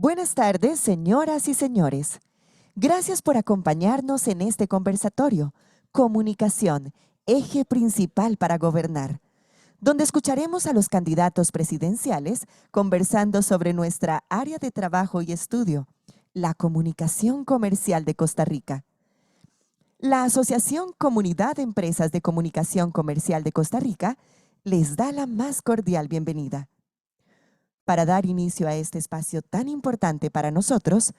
Buenas tardes, señoras y señores. Gracias por acompañarnos en este conversatorio, Comunicación, eje principal para gobernar, donde escucharemos a los candidatos presidenciales conversando sobre nuestra área de trabajo y estudio, la comunicación comercial de Costa Rica. La Asociación Comunidad de Empresas de Comunicación Comercial de Costa Rica les da la más cordial bienvenida. Para dar inicio a este espacio tan importante para nosotros,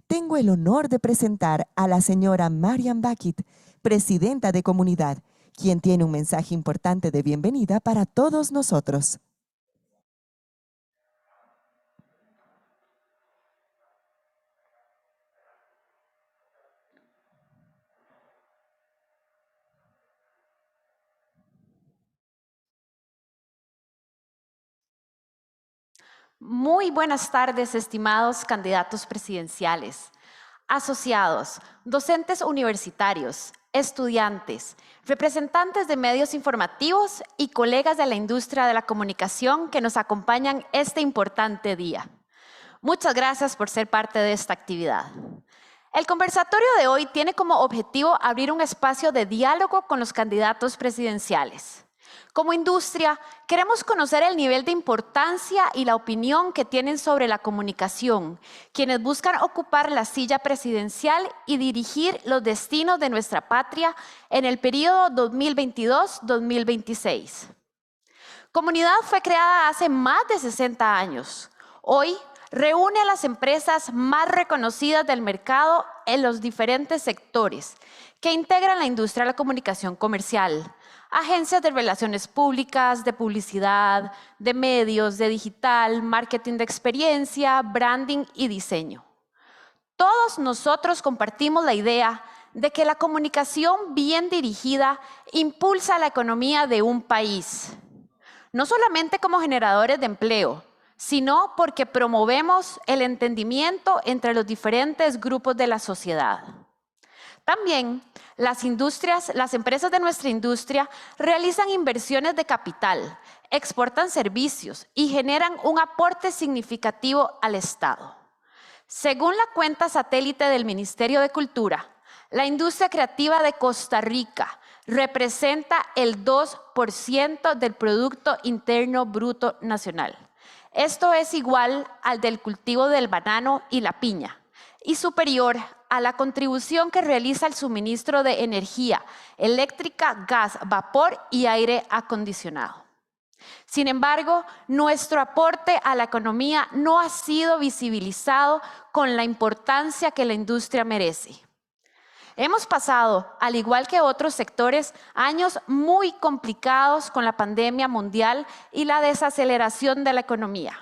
tengo el honor de presentar a la señora Marian Bakit, presidenta de Comunidad, quien tiene un mensaje importante de bienvenida para todos nosotros. Muy buenas tardes, estimados candidatos presidenciales, asociados, docentes universitarios, estudiantes, representantes de medios informativos y colegas de la industria de la comunicación que nos acompañan este importante día. Muchas gracias por ser parte de esta actividad. El conversatorio de hoy tiene como objetivo abrir un espacio de diálogo con los candidatos presidenciales. Como industria, queremos conocer el nivel de importancia y la opinión que tienen sobre la comunicación, quienes buscan ocupar la silla presidencial y dirigir los destinos de nuestra patria en el periodo 2022-2026. Comunidad fue creada hace más de 60 años. Hoy reúne a las empresas más reconocidas del mercado en los diferentes sectores que integran la industria de la comunicación comercial. Agencias de relaciones públicas, de publicidad, de medios, de digital, marketing de experiencia, branding y diseño. Todos nosotros compartimos la idea de que la comunicación bien dirigida impulsa la economía de un país. No solamente como generadores de empleo, sino porque promovemos el entendimiento entre los diferentes grupos de la sociedad. También las empresas de nuestra industria realizan inversiones de capital, exportan servicios y generan un aporte significativo al Estado. Según la cuenta satélite del Ministerio de Cultura, la industria creativa de Costa Rica representa el 2% del Producto Interno Bruto Nacional. Esto es igual al del cultivo del banano y la piña, y superior a la contribución que realiza el suministro de energía eléctrica, gas, vapor y aire acondicionado. Sin embargo, nuestro aporte a la economía no ha sido visibilizado con la importancia que la industria merece. Hemos pasado, al igual que otros sectores, años muy complicados con la pandemia mundial y la desaceleración de la economía.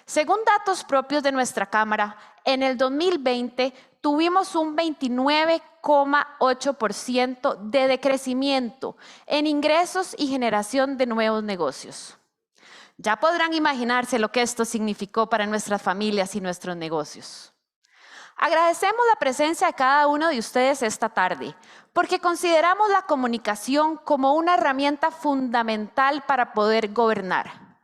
Según datos propios de nuestra Cámara, en el 2020 tuvimos un 29,8% de decrecimiento en ingresos y generación de nuevos negocios. Ya podrán imaginarse lo que esto significó para nuestras familias y nuestros negocios. Agradecemos la presencia de cada uno de ustedes esta tarde, porque consideramos la comunicación como una herramienta fundamental para poder gobernar.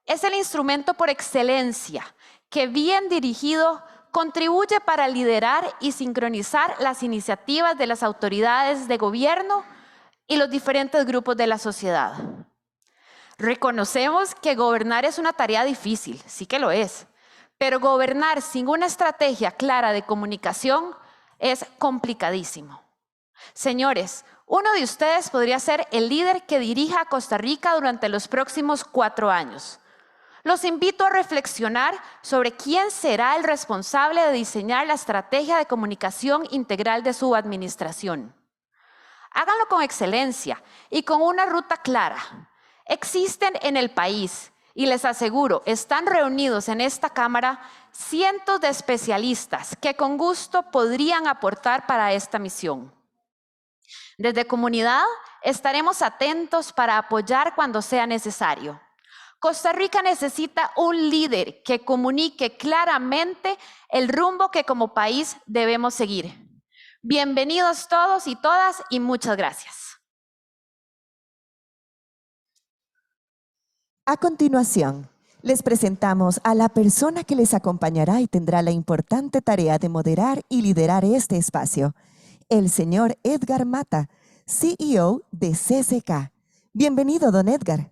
Es el instrumento por excelencia que, bien dirigido, contribuye para liderar y sincronizar las iniciativas de las autoridades de gobierno y los diferentes grupos de la sociedad. Reconocemos que gobernar es una tarea difícil, sí que lo es, pero gobernar sin una estrategia clara de comunicación es complicadísimo. Señores, uno de ustedes podría ser el líder que dirija a Costa Rica durante los próximos 4 años. Los invito a reflexionar sobre quién será el responsable de diseñar la estrategia de comunicación integral de su administración. Háganlo con excelencia y con una ruta clara. Existen en el país, y les aseguro, están reunidos en esta Cámara cientos de especialistas que con gusto podrían aportar para esta misión. Desde Comunidad estaremos atentos para apoyar cuando sea necesario. Costa Rica necesita un líder que comunique claramente el rumbo que como país debemos seguir. Bienvenidos todos y todas y muchas gracias. A continuación, Les presentamos a la persona que les acompañará y tendrá la importante tarea de moderar y liderar este espacio, el señor Edgar Mata, CEO de CCK. Bienvenido, don Edgar.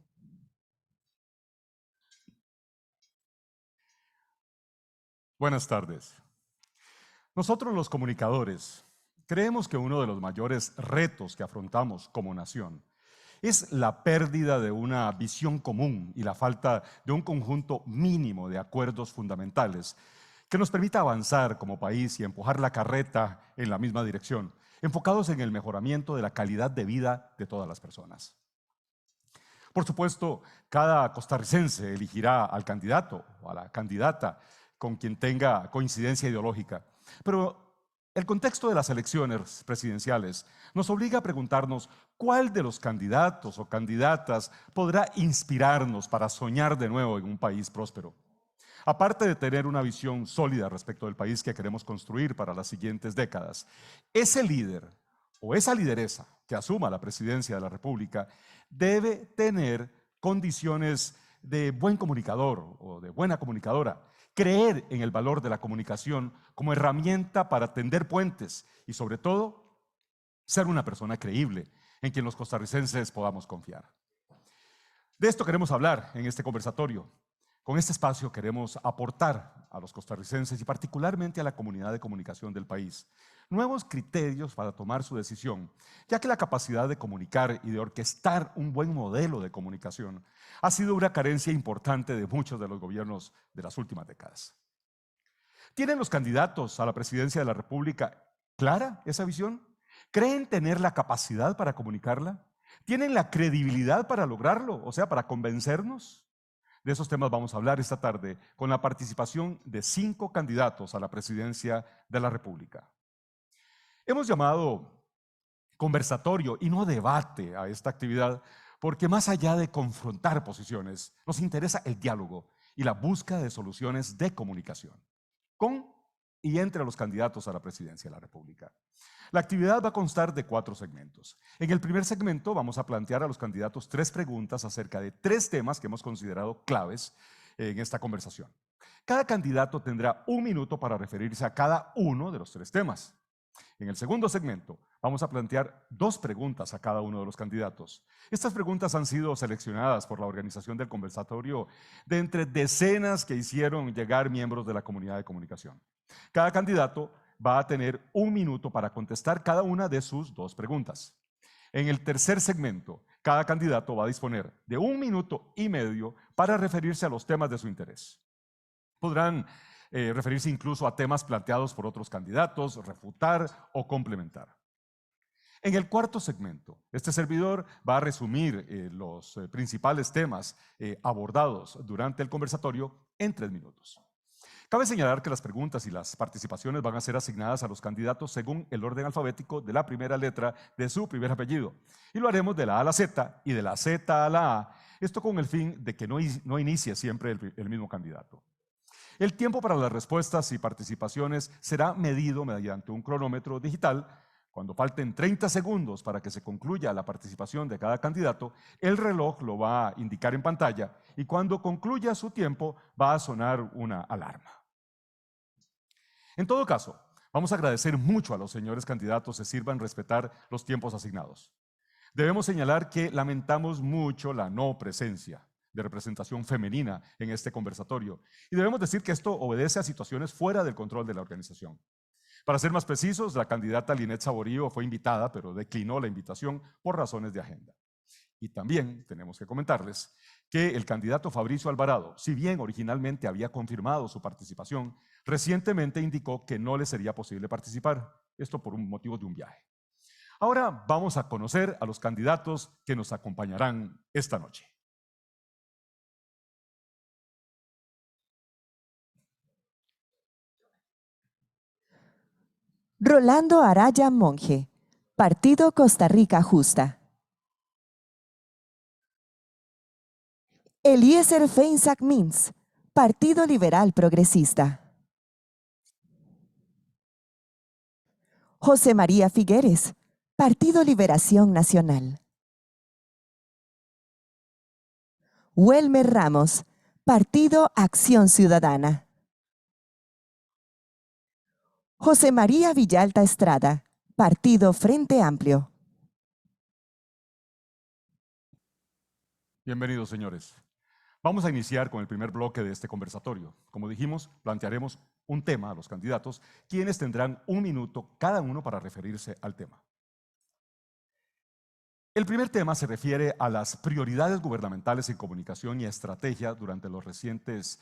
Buenas tardes. Nosotros los comunicadores creemos que uno de los mayores retos que afrontamos como nación es la pérdida de una visión común y la falta de un conjunto mínimo de acuerdos fundamentales que nos permita avanzar como país y empujar la carreta en la misma dirección, enfocados en el mejoramiento de la calidad de vida de todas las personas. Por supuesto, cada costarricense elegirá al candidato o a la candidata con quien tenga coincidencia ideológica, pero el contexto de las elecciones presidenciales nos obliga a preguntarnos cuál de los candidatos o candidatas podrá inspirarnos para soñar de nuevo en un país próspero. Aparte de tener una visión sólida respecto del país que queremos construir para las siguientes décadas, ese líder o esa lideresa que asuma la presidencia de la República debe tener condiciones de buen comunicador o de buena comunicadora, creer en el valor de la comunicación como herramienta para tender puentes y, sobre todo, ser una persona creíble en quien los costarricenses podamos confiar. De esto queremos hablar en este conversatorio. Con este espacio queremos aportar a los costarricenses y particularmente a la comunidad de comunicación del país nuevos criterios para tomar su decisión, ya que la capacidad de comunicar y de orquestar un buen modelo de comunicación ha sido una carencia importante de muchos de los gobiernos de las últimas décadas. ¿Tienen los candidatos a la presidencia de la República clara esa visión? ¿Creen tener la capacidad para comunicarla? ¿Tienen la credibilidad para lograrlo? O sea, para convencernos. De esos temas vamos a hablar esta tarde con la participación de 5 candidatos a la presidencia de la República. Hemos llamado conversatorio y no debate a esta actividad porque más allá de confrontar posiciones, nos interesa el diálogo y la búsqueda de soluciones de comunicación con y entre los candidatos a la presidencia de la República. La actividad va a constar de 4 segmentos. En el primer segmento vamos a plantear a los candidatos 3 preguntas acerca de 3 temas que hemos considerado claves en esta conversación. Cada candidato tendrá 1 minuto para referirse a cada uno de los 3 temas. En el segundo segmento vamos a plantear 2 preguntas a cada uno de los candidatos. Estas preguntas han sido seleccionadas por la organización del conversatorio de entre decenas que hicieron llegar miembros de la comunidad de comunicación. Cada candidato va a tener 1 minuto para contestar cada una de sus 2 preguntas. En el tercer segmento, cada candidato va a disponer de 1 minuto y medio para referirse a los temas de su interés. Podrán referirse incluso a temas planteados por otros candidatos, refutar o complementar. En el cuarto segmento, este servidor va a resumir los principales temas abordados durante el conversatorio en 3 minutos. Cabe señalar que las preguntas y las participaciones van a ser asignadas a los candidatos según el orden alfabético de la primera letra de su primer apellido. Y lo haremos de la A a la Z y de la Z a la A, esto con el fin de que no inicie siempre el mismo candidato. El tiempo para las respuestas y participaciones será medido mediante un cronómetro digital. Cuando falten 30 segundos para que se concluya la participación de cada candidato, el reloj lo va a indicar en pantalla y cuando concluya su tiempo va a sonar una alarma. En todo caso, vamos a agradecer mucho a los señores candidatos que sirvan respetar los tiempos asignados. Debemos señalar que lamentamos mucho la no presencia de representación femenina en este conversatorio y debemos decir que esto obedece a situaciones fuera del control de la organización. Para ser más precisos, la candidata Linet Saborío fue invitada, pero declinó la invitación por razones de agenda. Y también tenemos que comentarles que el candidato Fabricio Alvarado, si bien originalmente había confirmado su participación, recientemente indicó que no le sería posible participar, esto por un motivo de un viaje. Ahora vamos a conocer a los candidatos que nos acompañarán esta noche. Rolando Araya Monge, Partido Costa Rica Justa. Eliezer Feinsack Mintz, Partido Liberal Progresista. José María Figueres, Partido Liberación Nacional. Welmer Ramos, Partido Acción Ciudadana. José María Villalta Estrada, Partido Frente Amplio. Bienvenidos, señores. Vamos a iniciar con el primer bloque de este conversatorio. Como dijimos, plantearemos un tema a los candidatos, quienes tendrán 1 minuto cada uno para referirse al tema. El primer tema se refiere a las prioridades gubernamentales en comunicación y estrategia durante los recientes,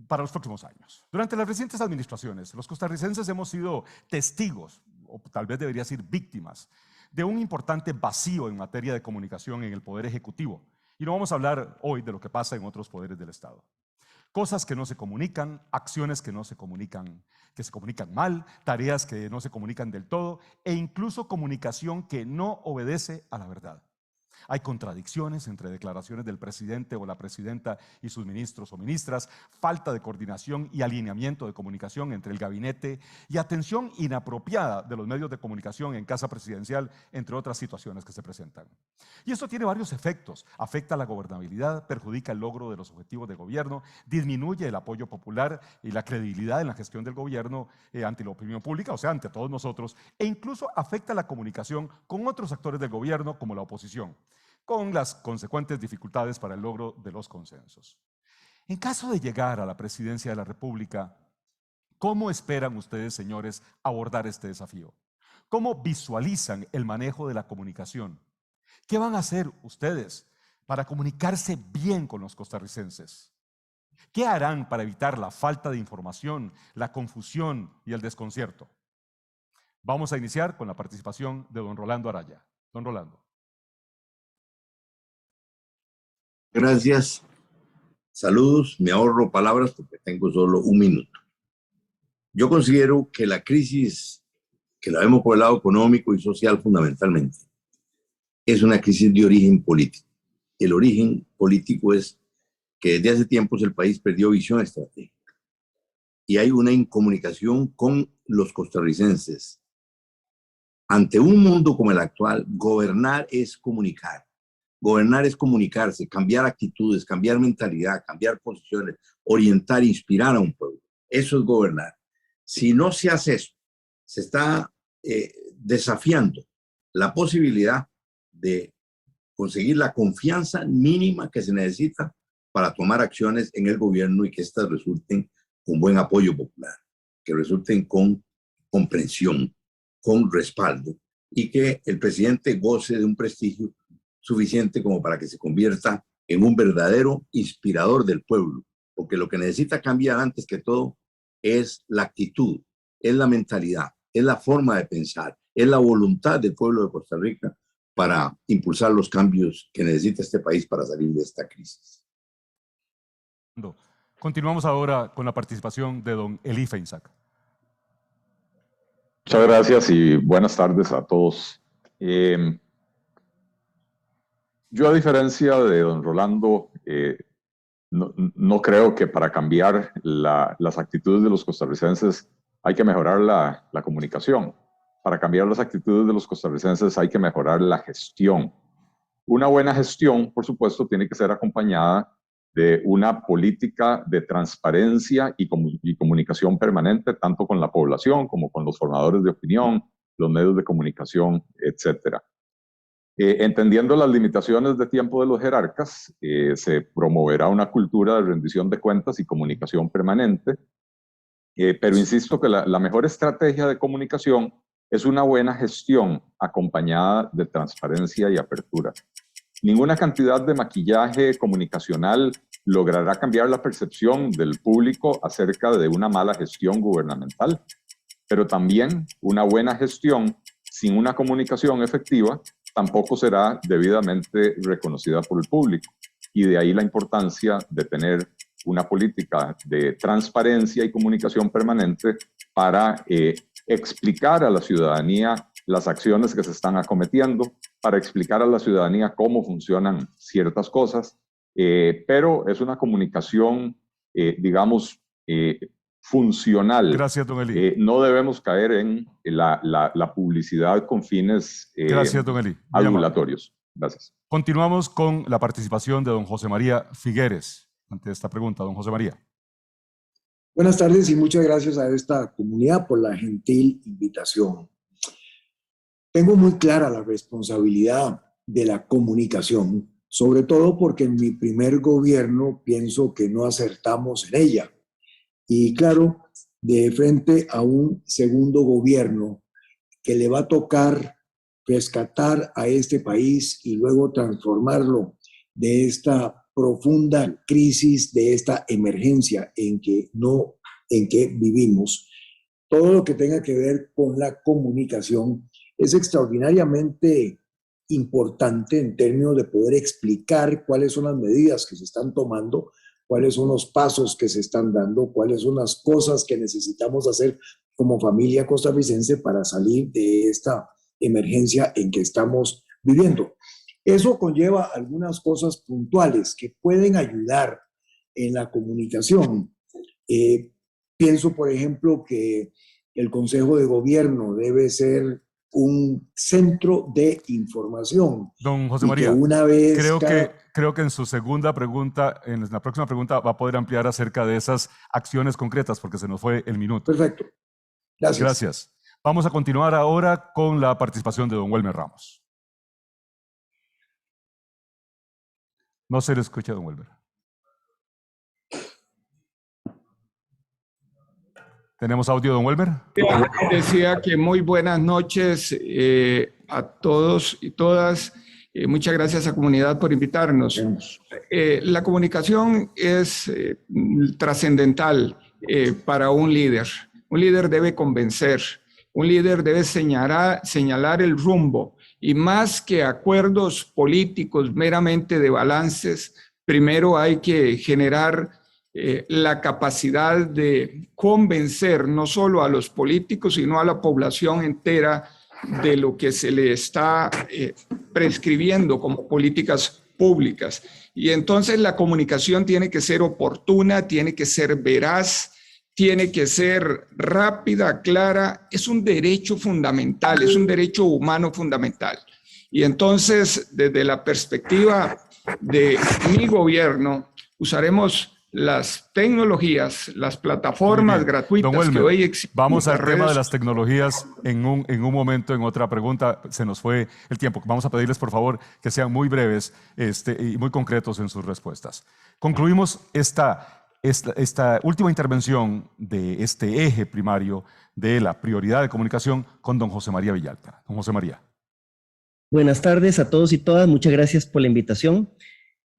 para los próximos años. Durante las recientes administraciones, los costarricenses hemos sido testigos, o tal vez debería decir víctimas, de un importante vacío en materia de comunicación en el Poder Ejecutivo. Y no vamos a hablar hoy de lo que pasa en otros poderes del Estado. Cosas que no se comunican, acciones que se comunican mal, tareas que no se comunican del todo, e incluso comunicación que no obedece a la verdad. Hay contradicciones entre declaraciones del presidente o la presidenta y sus ministros o ministras, falta de coordinación y alineamiento de comunicación entre el gabinete y atención inapropiada de los medios de comunicación en casa presidencial, entre otras situaciones que se presentan. Y esto tiene varios efectos. Afecta la gobernabilidad, perjudica el logro de los objetivos de gobierno, disminuye el apoyo popular y la credibilidad en la gestión del gobierno ante la opinión pública, o sea, ante todos nosotros, e incluso afecta la comunicación con otros actores del gobierno como la oposición, con las consecuentes dificultades para el logro de los consensos. En caso de llegar a la presidencia de la República, ¿cómo esperan ustedes, señores, abordar este desafío? ¿Cómo visualizan el manejo de la comunicación? ¿Qué van a hacer ustedes para comunicarse bien con los costarricenses? ¿Qué harán para evitar la falta de información, la confusión y el desconcierto? Vamos a iniciar con la participación de don Rolando Araya. Don Rolando. Gracias. Saludos. Me ahorro palabras porque tengo solo 1 minuto. Yo considero que la crisis, que la vemos por el lado económico y social fundamentalmente, es una crisis de origen político. El origen político es que desde hace tiempos el país perdió visión estratégica y hay una incomunicación con los costarricenses. Ante un mundo como el actual, gobernar es comunicar. Gobernar es comunicarse, cambiar actitudes, cambiar mentalidad, cambiar posiciones, orientar, inspirar a un pueblo. Eso es gobernar. Si no se hace eso, se está desafiando la posibilidad de conseguir la confianza mínima que se necesita para tomar acciones en el gobierno y que éstas resulten con buen apoyo popular, que resulten con comprensión, con respaldo y que el presidente goce de un prestigio suficiente como para que se convierta en un verdadero inspirador del pueblo, porque lo que necesita cambiar antes que todo es la actitud, es la mentalidad, es la forma de pensar, es la voluntad del pueblo de Costa Rica para impulsar los cambios que necesita este país para salir de esta crisis. Continuamos ahora con la participación de don Elí Feinsack. Muchas gracias y buenas tardes a todos. Yo, a diferencia de don Rolando, no creo que para cambiar las actitudes de los costarricenses hay que mejorar la comunicación. Para cambiar las actitudes de los costarricenses hay que mejorar la gestión. Una buena gestión, por supuesto, tiene que ser acompañada de una política de transparencia y comunicación permanente, tanto con la población como con los formadores de opinión, los medios de comunicación, etcétera. Entendiendo las limitaciones de tiempo de los jerarcas, se promoverá una cultura de rendición de cuentas y comunicación permanente, pero insisto que la mejor estrategia de comunicación es una buena gestión acompañada de transparencia y apertura. Ninguna cantidad de maquillaje comunicacional logrará cambiar la percepción del público acerca de una mala gestión gubernamental, pero también una buena gestión sin una comunicación efectiva tampoco será debidamente reconocida por el público. Y de ahí la importancia de tener una política de transparencia y comunicación permanente para explicar a la ciudadanía las acciones que se están acometiendo, para explicar a la ciudadanía cómo funcionan ciertas cosas, pero es una comunicación, digamos, funcional. Gracias, don Elí. No debemos caer en la publicidad con fines Gracias, don Elí. adulatorios. Gracias. Continuamos con la participación de don José María Figueres. ante esta pregunta, don José María. Buenas tardes y muchas gracias a esta comunidad por la gentil invitación. Tengo muy clara la responsabilidad de la comunicación, sobre todo porque en mi primer gobierno pienso que no acertamos en ella. Y claro, de frente a un segundo gobierno que le va a tocar rescatar a este país y luego transformarlo de esta profunda crisis, de esta emergencia en que vivimos, todo lo que tenga que ver con la comunicación es extraordinariamente importante en términos de poder explicar cuáles son las medidas que se están tomando, cuáles son los pasos que se están dando, cuáles son las cosas que necesitamos hacer como familia costarricense para salir de esta emergencia en que estamos viviendo. Eso conlleva algunas cosas puntuales que pueden ayudar en la comunicación. Pienso, por ejemplo, que el Consejo de Gobierno debe ser un centro de información. Don José María, una vez creo que en su segunda pregunta, en la próxima pregunta, va a poder ampliar acerca de esas acciones concretas, porque se nos fue el minuto. Perfecto. Gracias. Gracias. Vamos a continuar ahora con la participación de don Welmer Ramos. No se le escucha, don Welmer. ¿Tenemos audio, don Welmer? Decía que muy buenas noches a todos y todas. Muchas gracias a comunidad por invitarnos. La comunicación es trascendental para un líder. Un líder debe convencer, un líder debe señalar el rumbo, y más que acuerdos políticos meramente de balances, primero hay que generar la capacidad de convencer no solo a los políticos, sino a la población entera de lo que se le está prescribiendo como políticas públicas. Y entonces la comunicación tiene que ser oportuna, tiene que ser veraz, tiene que ser rápida, clara. Es un derecho fundamental, es un derecho humano fundamental. Y entonces, desde la perspectiva de mi gobierno, usaremos las tecnologías, las plataformas gratuitas don Welmer, que hoy existen. Vamos al tema de las tecnologías en un momento, en otra pregunta. Se nos fue el tiempo. Vamos a pedirles, por favor, que sean muy breves y muy concretos en sus respuestas. Concluimos esta última intervención de este eje primario de la prioridad de comunicación con don José María Villalta. Don José María. Buenas tardes a todos y todas. Muchas gracias por la invitación.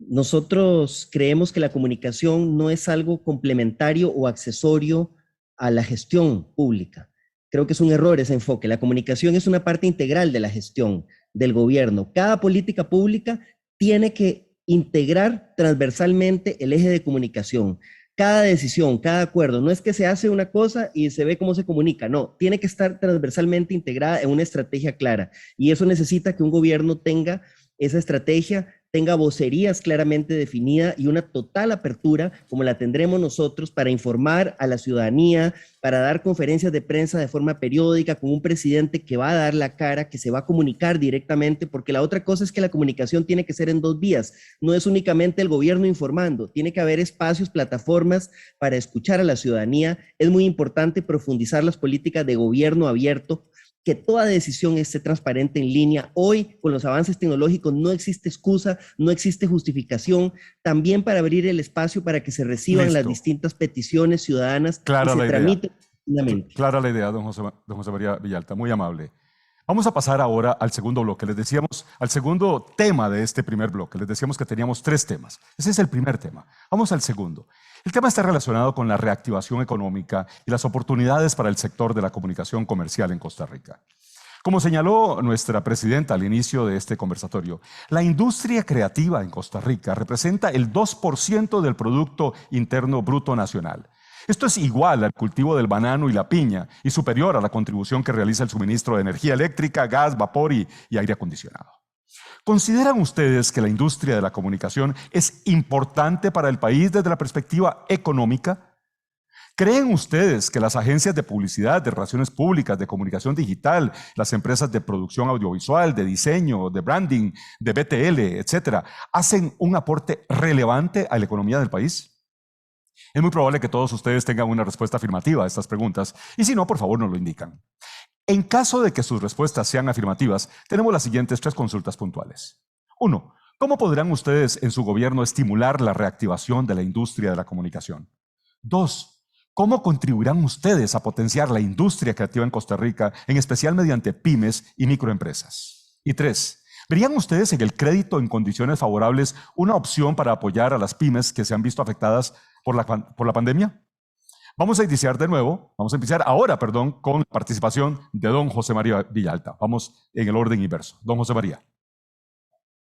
Nosotros creemos que la comunicación no es algo complementario o accesorio a la gestión pública. Creo que es un error ese enfoque. La comunicación es una parte integral de la gestión del gobierno. Cada política pública tiene que integrar transversalmente el eje de comunicación. Cada decisión, cada acuerdo, no es que se hace una cosa y se ve cómo se comunica, no, tiene que estar transversalmente integrada en una estrategia clara, y eso necesita que un gobierno tenga esa estrategia, tenga vocerías claramente definidas y una total apertura, como la tendremos nosotros, para informar a la ciudadanía, para dar conferencias de prensa de forma periódica, con un presidente que va a dar la cara, que se va a comunicar directamente, porque la otra cosa es que la comunicación tiene que ser en dos vías, no es únicamente el gobierno informando, tiene que haber espacios, plataformas para escuchar a la ciudadanía. Es muy importante profundizar las políticas de gobierno abierto, que toda decisión esté transparente en línea. Hoy, con los avances tecnológicos, no existe excusa, no existe justificación, también para abrir el espacio para que se reciban las distintas peticiones ciudadanas y se tramiten. Clara la idea, don José María Villalta, muy amable. Vamos a pasar ahora al segundo bloque. Les decíamos, al segundo tema de este primer bloque. Les decíamos que teníamos 3 temas. Ese es el primer tema. Vamos al segundo. El tema está relacionado con la reactivación económica y las oportunidades para el sector de la comunicación comercial en Costa Rica. Como señaló nuestra presidenta al inicio de este conversatorio, la industria creativa en Costa Rica representa el 2% del Producto Interno Bruto Nacional. Esto es igual al cultivo del banano y la piña y superior a la contribución que realiza el suministro de energía eléctrica, gas, vapor y aire acondicionado. ¿Consideran ustedes que la industria de la comunicación es importante para el país desde la perspectiva económica? ¿Creen ustedes que las agencias de publicidad, de relaciones públicas, de comunicación digital, las empresas de producción audiovisual, de diseño, de branding, de BTL, etcétera, hacen un aporte relevante a la economía del país? Es muy probable que todos ustedes tengan una respuesta afirmativa a estas preguntas, y si no, por favor nos lo indican. En caso de que sus respuestas sean afirmativas, tenemos las siguientes 3 consultas puntuales. 1. ¿Cómo podrán ustedes en su gobierno estimular la reactivación de la industria de la comunicación? 2. ¿Cómo contribuirán ustedes a potenciar la industria creativa en Costa Rica, en especial mediante pymes y microempresas? Y 3. ¿Verían ustedes en el crédito en condiciones favorables una opción para apoyar a las pymes que se han visto afectadas por la pandemia? Vamos a iniciar ahora, con la participación de don José María Villalta. Vamos en el orden inverso. Don José María.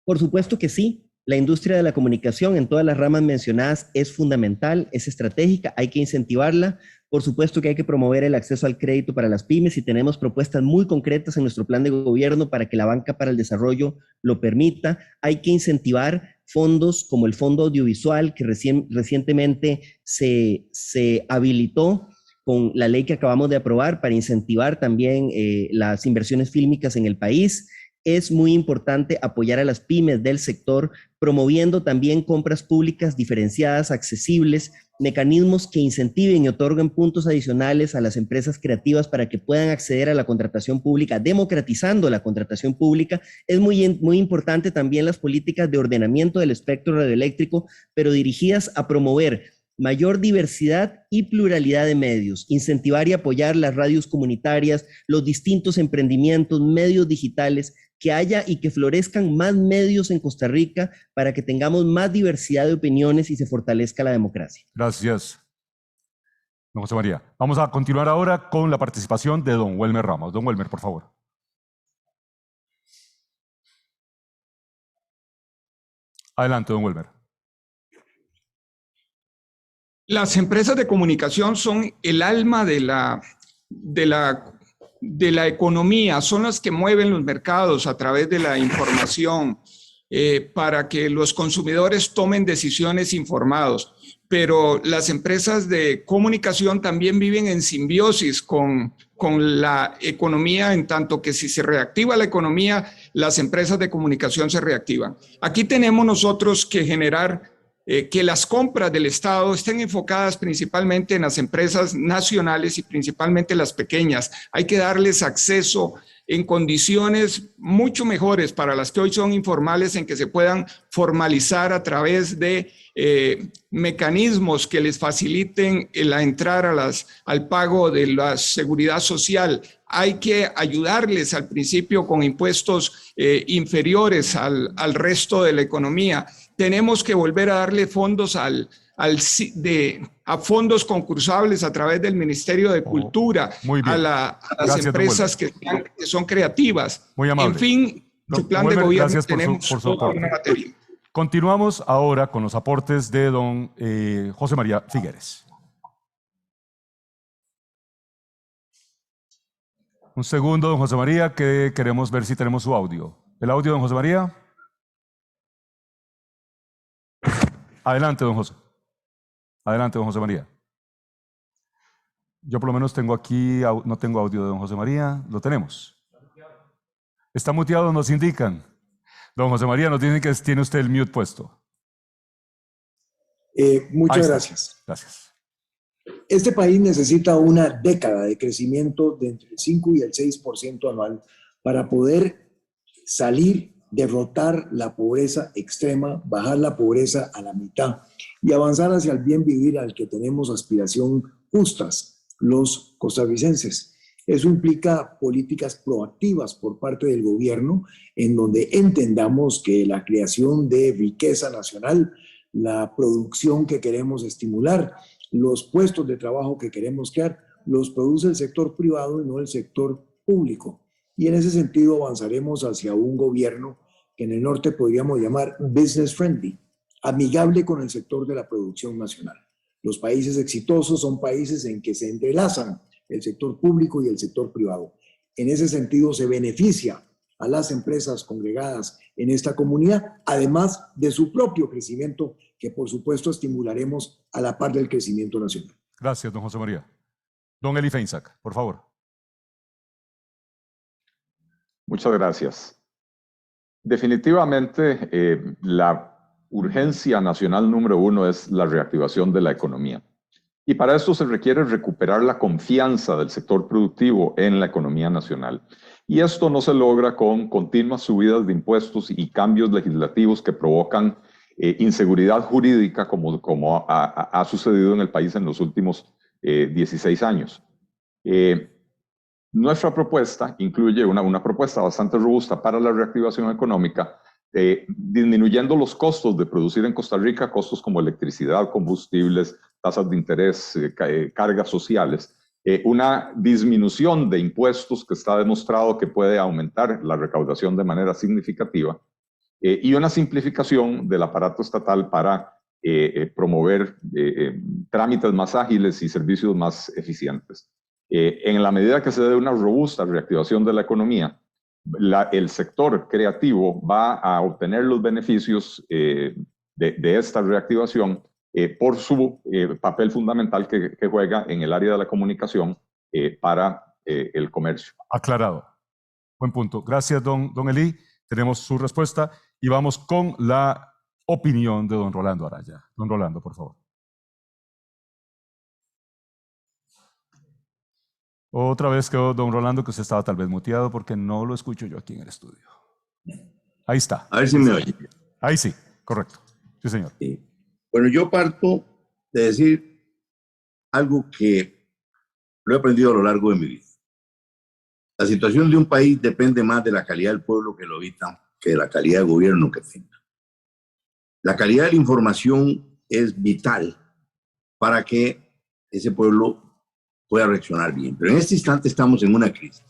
Por supuesto que sí. La industria de la comunicación en todas las ramas mencionadas es fundamental, es estratégica, hay que incentivarla. Por supuesto que hay que promover el acceso al crédito para las pymes y tenemos propuestas muy concretas en nuestro plan de gobierno para que la banca para el desarrollo lo permita. Hay que incentivar fondos como el Fondo Audiovisual que recientemente se habilitó con la ley que acabamos de aprobar para incentivar también las inversiones fílmicas en el país. Es muy importante apoyar a las pymes del sector, promoviendo también compras públicas diferenciadas, accesibles, mecanismos que incentiven y otorguen puntos adicionales a las empresas creativas para que puedan acceder a la contratación pública, democratizando la contratación pública. Es muy importante también las políticas de ordenamiento del espectro radioeléctrico, pero dirigidas a promover mayor diversidad y pluralidad de medios, incentivar y apoyar las radios comunitarias, los distintos emprendimientos, medios digitales, que haya y que florezcan más medios en Costa Rica para que tengamos más diversidad de opiniones y se fortalezca la democracia. Gracias, don José María. Vamos a continuar ahora con la participación de don Welmer Ramos. Don Welmer, por favor. Adelante, don Welmer. Las empresas de comunicación son el alma de la economía, son las que mueven los mercados a través de la información para que los consumidores tomen decisiones informados. Pero las empresas de comunicación también viven en simbiosis con la economía, en tanto que si se reactiva la economía, las empresas de comunicación se reactivan. Aquí tenemos nosotros que generar que las compras del Estado estén enfocadas principalmente en las empresas nacionales y principalmente las pequeñas. Hay que darles acceso en condiciones mucho mejores para las que hoy son informales, en que se puedan formalizar a través de mecanismos que les faciliten la entrada al pago de la seguridad social. Hay que ayudarles al principio con impuestos inferiores al resto de la economía. Tenemos que volver a darle fondos a fondos concursables a través del Ministerio de Cultura, a las gracias, empresas que son creativas. Muy amable. En fin, su plan de gobierno tenemos por su toda una materia. Continuamos ahora con los aportes de don José María Figueres. Un segundo, don José María, que queremos ver si tenemos su audio. ¿El audio, don José María? Adelante, don José. Adelante, don José María. Yo por lo menos tengo aquí, no tengo audio de don José María. ¿Lo tenemos? Está muteado, nos indican. Don José María, nos dicen que tiene usted el mute puesto. Muchas gracias. Gracias. Este país necesita una década de crecimiento de entre el 5 y el 6% anual para poder salir, derrotar la pobreza extrema, bajar la pobreza a la mitad y avanzar hacia el bien vivir al que tenemos aspiración justas los costarricenses. Eso implica políticas proactivas por parte del gobierno en donde entendamos que la creación de riqueza nacional, la producción que queremos estimular, los puestos de trabajo que queremos crear, los produce el sector privado y no el sector público. Y en ese sentido avanzaremos hacia un gobierno que en el norte podríamos llamar business friendly, amigable con el sector de la producción nacional. Los países exitosos son países en que se entrelazan el sector público y el sector privado. En ese sentido se beneficia a las empresas congregadas en esta comunidad, además de su propio crecimiento, que por supuesto estimularemos a la par del crecimiento nacional. Gracias, don José María. Don Eli Feinsack, por favor. Muchas gracias. Definitivamente, la urgencia nacional número 1 es la reactivación de la economía. Y para esto se requiere recuperar la confianza del sector productivo en la economía nacional. Y esto no se logra con continuas subidas de impuestos y cambios legislativos que provocan inseguridad jurídica como ha sucedido en el país en los últimos 16 años. Nuestra propuesta incluye una propuesta bastante robusta para la reactivación económica, disminuyendo los costos de producir en Costa Rica, costos como electricidad, combustibles, tasas de interés, cargas sociales, una disminución de impuestos que está demostrado que puede aumentar la recaudación de manera significativa, y una simplificación del aparato estatal para promover trámites más ágiles y servicios más eficientes. En la medida que se dé una robusta reactivación de la economía, el sector creativo va a obtener los beneficios de esta reactivación por su papel fundamental que juega en el área de la comunicación para el comercio. Aclarado. Buen punto. Gracias, don Eli. Tenemos su respuesta y vamos con la opinión de don Rolando Araya. Don Rolando, por favor. Otra vez quedó don Rolando, que usted estaba tal vez muteado porque no lo escucho yo aquí en el estudio. Ahí está. A ver si me oye. Ahí sí, correcto. Sí, señor. Sí. Bueno, yo parto de decir algo que lo he aprendido a lo largo de mi vida. La situación de un país depende más de la calidad del pueblo que lo habita que de la calidad de gobierno que tenga. La calidad de la información es vital para que ese pueblo pueda reaccionar bien. Pero en este instante estamos en una crisis.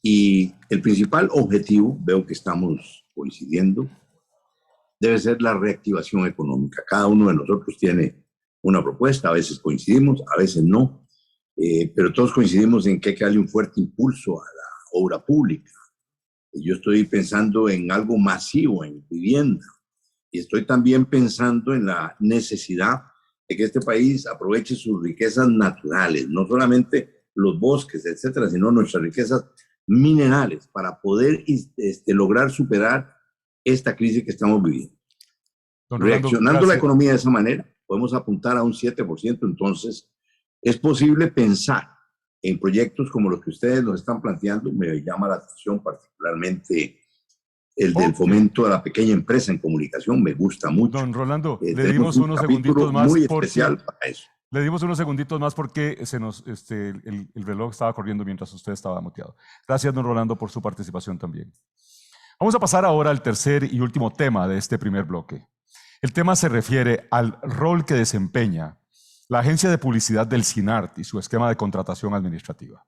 Y el principal objetivo, veo que estamos coincidiendo, debe ser la reactivación económica. Cada uno de nosotros tiene una propuesta, a veces coincidimos, a veces no, pero todos coincidimos en que hay que darle un fuerte impulso a la obra pública. Yo estoy pensando en algo masivo, en vivienda, y estoy también pensando en la necesidad de que este país aproveche sus riquezas naturales, no solamente los bosques, etcétera, sino nuestras riquezas minerales para poder lograr superar esta crisis que estamos viviendo. Reaccionando la economía de esa manera, podemos apuntar a un 7%, entonces es posible pensar en proyectos como los que ustedes nos están planteando. Me llama la atención particularmente el del fomento a la pequeña empresa en comunicación, me gusta mucho. Don Rolando, le dimos unos segunditos más muy especial para eso. Le dimos unos segunditos más porque el reloj estaba corriendo mientras usted estaba muteado. Gracias, don Rolando, por su participación también. Vamos a pasar ahora al tercer y último tema de este primer bloque. El tema se refiere al rol que desempeña la Agencia de Publicidad del SINART y su esquema de contratación administrativa.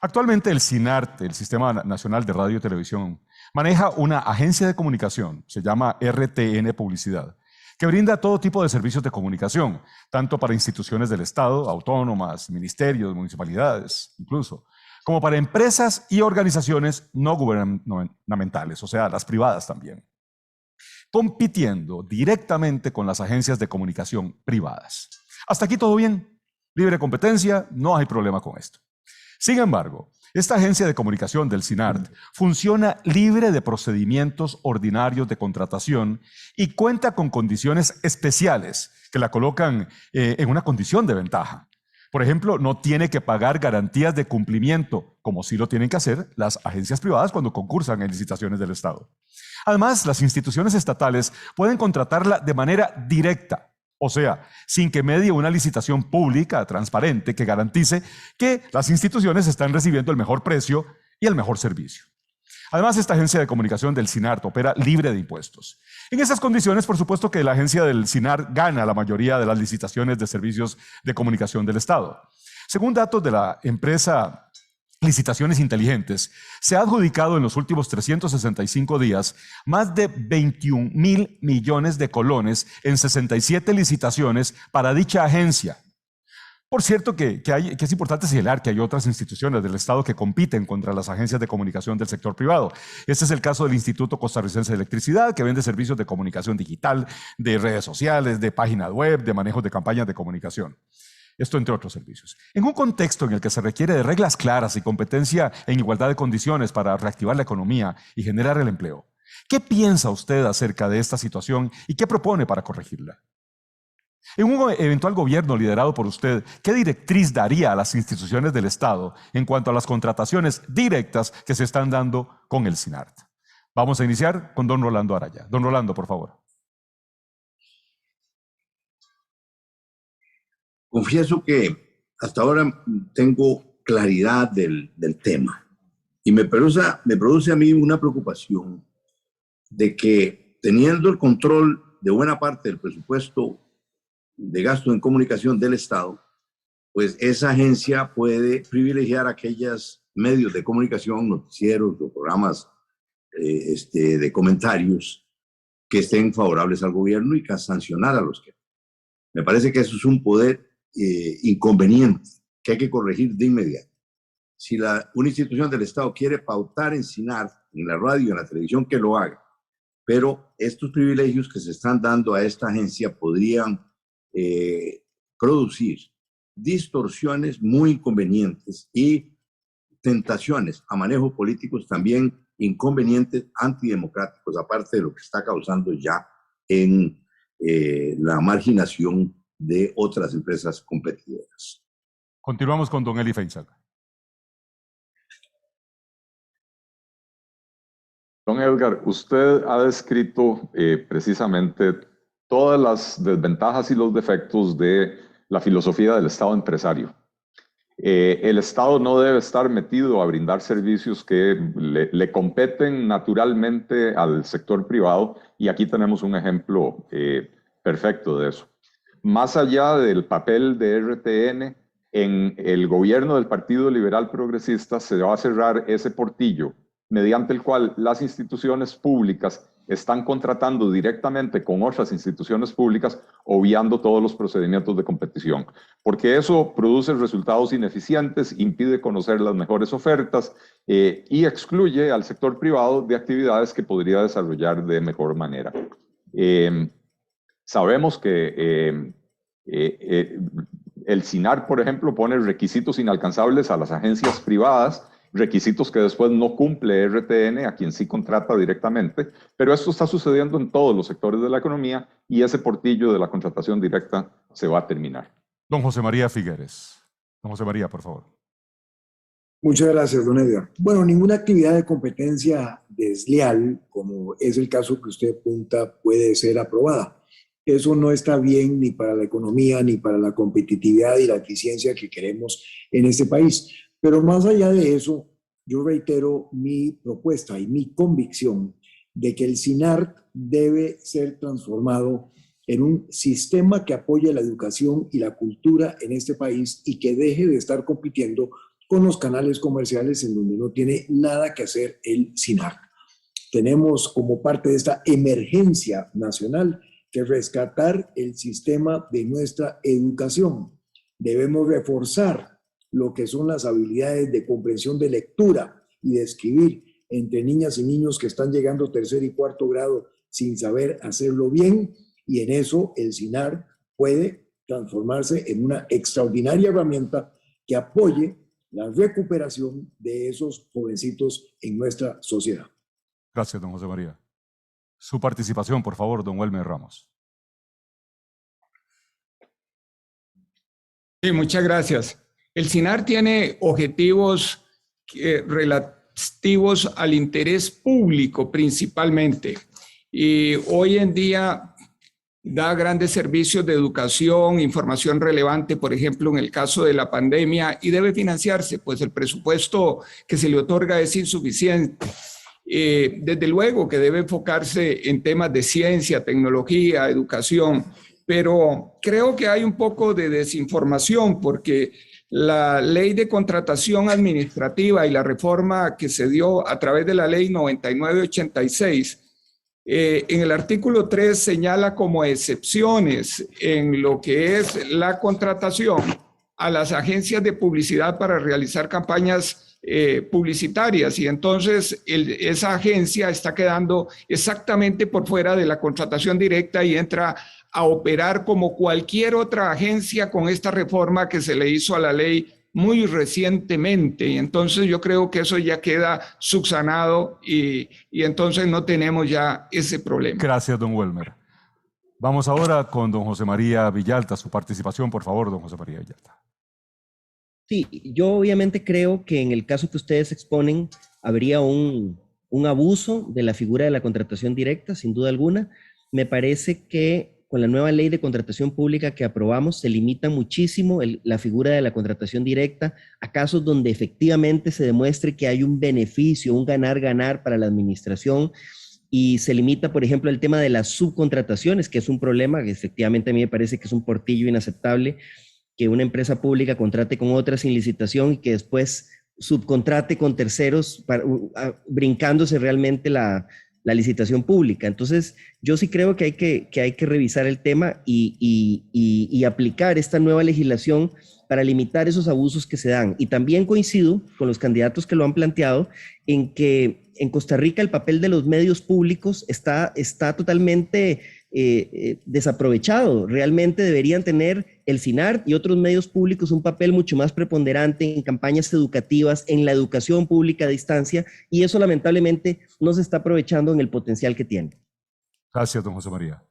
Actualmente el SINART, el Sistema Nacional de Radio y Televisión, maneja una agencia de comunicación, se llama RTN Publicidad, que brinda todo tipo de servicios de comunicación, tanto para instituciones del Estado, autónomas, ministerios, municipalidades, incluso, como para empresas y organizaciones no gubernamentales, o sea, las privadas también, compitiendo directamente con las agencias de comunicación privadas. Hasta aquí todo bien, libre competencia, no hay problema con esto. Sin embargo, esta agencia de comunicación del SINART funciona libre de procedimientos ordinarios de contratación y cuenta con condiciones especiales que la colocan en una condición de ventaja. Por ejemplo, no tiene que pagar garantías de cumplimiento, como sí lo tienen que hacer las agencias privadas cuando concursan en licitaciones del Estado. Además, las instituciones estatales pueden contratarla de manera directa, o sea, sin que medie una licitación pública, transparente, que garantice que las instituciones están recibiendo el mejor precio y el mejor servicio. Además, esta agencia de comunicación del SINART opera libre de impuestos. En esas condiciones, por supuesto que la agencia del SINART gana la mayoría de las licitaciones de servicios de comunicación del Estado. Según datos de la empresa Licitaciones Inteligentes, se ha adjudicado en los últimos 365 días más de 21.000 millones de colones en 67 licitaciones para dicha agencia. Por cierto que es importante señalar que hay otras instituciones del Estado que compiten contra las agencias de comunicación del sector privado. Este es el caso del Instituto Costarricense de Electricidad, que vende servicios de comunicación digital, de redes sociales, de página web, de manejo de campañas de comunicación. Esto entre otros servicios. En un contexto en el que se requiere de reglas claras y competencia en igualdad de condiciones para reactivar la economía y generar el empleo, ¿qué piensa usted acerca de esta situación y qué propone para corregirla? En un eventual gobierno liderado por usted, ¿qué directriz daría a las instituciones del Estado en cuanto a las contrataciones directas que se están dando con el SINART? Vamos a iniciar con don Rolando Araya. Don Rolando, por favor. Confieso que hasta ahora tengo claridad del tema y me produce a mí una preocupación de que, teniendo el control de buena parte del presupuesto de gasto en comunicación del Estado, pues esa agencia puede privilegiar aquellos medios de comunicación, noticieros o programas de comentarios que estén favorables al gobierno y que sancionar a los que. Me parece que eso es un poder inconveniente que hay que corregir de inmediato. Si una institución del Estado quiere pautar en SINART, en la radio, en la televisión, que lo haga, pero estos privilegios que se están dando a esta agencia podrían producir distorsiones muy inconvenientes y tentaciones a manejos políticos también inconvenientes, antidemocráticos, aparte de lo que está causando ya en la marginación de otras empresas competidoras. Continuamos con don Eli Feinsack. Don Edgar, usted ha descrito precisamente todas las desventajas y los defectos de la filosofía del Estado empresario. El Estado no debe estar metido a brindar servicios que le competen naturalmente al sector privado, y aquí tenemos un ejemplo perfecto de eso. Más allá del papel de RTN, en el gobierno del Partido Liberal Progresista se va a cerrar ese portillo mediante el cual las instituciones públicas están contratando directamente con otras instituciones públicas, obviando todos los procedimientos de competición, porque eso produce resultados ineficientes, impide conocer las mejores ofertas y excluye al sector privado de actividades que podría desarrollar de mejor manera. Sabemos que el SINART, por ejemplo, pone requisitos inalcanzables a las agencias privadas, requisitos que después no cumple RTN, a quien sí contrata directamente, pero esto está sucediendo en todos los sectores de la economía y ese portillo de la contratación directa se va a terminar. Don José María Figueres. Don José María, por favor. Muchas gracias, don Edgar. Bueno, ninguna actividad de competencia desleal, como es el caso que usted apunta, puede ser aprobada. Eso no está bien ni para la economía, ni para la competitividad y la eficiencia que queremos en este país. Pero más allá de eso, yo reitero mi propuesta y mi convicción de que el SINART debe ser transformado en un sistema que apoye la educación y la cultura en este país y que deje de estar compitiendo con los canales comerciales en donde no tiene nada que hacer el SINART. Tenemos como parte de esta emergencia nacional que rescatar el sistema de nuestra educación. Debemos reforzar lo que son las habilidades de comprensión de lectura y de escribir entre niñas y niños que están llegando a tercer y cuarto grado sin saber hacerlo bien, y en eso el SINART puede transformarse en una extraordinaria herramienta que apoye la recuperación de esos jovencitos en nuestra sociedad. Gracias, don José María. Su participación, por favor, don Welmer Ramos. Sí, muchas gracias. El SINART tiene objetivos relativos al interés público principalmente, y hoy en día da grandes servicios de educación, información relevante, por ejemplo, en el caso de la pandemia, y debe financiarse, pues el presupuesto que se le otorga es insuficiente. Desde luego que debe enfocarse en temas de ciencia, tecnología, educación, pero creo que hay un poco de desinformación porque la ley de contratación administrativa y la reforma que se dio a través de la ley 9986, en el artículo 3 señala como excepciones en lo que es la contratación a las agencias de publicidad para realizar campañas publicitarias, y entonces esa agencia está quedando exactamente por fuera de la contratación directa y entra a operar como cualquier otra agencia con esta reforma que se le hizo a la ley muy recientemente. Y entonces yo creo que eso ya queda subsanado y entonces no tenemos ya ese problema. Gracias, don Welmer. Vamos ahora con don José María Villalta. Su participación, por favor, don José María Villalta. Sí, yo obviamente creo que en el caso que ustedes exponen habría un abuso de la figura de la contratación directa, sin duda alguna. Me parece que con la nueva ley de contratación pública que aprobamos se limita muchísimo la figura de la contratación directa a casos donde efectivamente se demuestre que hay un beneficio, un ganar-ganar para la administración, y se limita, por ejemplo, el tema de las subcontrataciones, que es un problema que efectivamente a mí me parece que es un portillo inaceptable, que una empresa pública contrate con otra sin licitación y que después subcontrate con terceros, brincándose realmente la licitación pública. Entonces, yo sí creo que hay que revisar el tema y aplicar esta nueva legislación para limitar esos abusos que se dan. Y también coincido con los candidatos que lo han planteado en que en Costa Rica el papel de los medios públicos está totalmente desaprovechado. Realmente deberían tener el CINART y otros medios públicos un papel mucho más preponderante en campañas educativas, en la educación pública a distancia, y eso lamentablemente no se está aprovechando en el potencial que tiene. Gracias, don José María.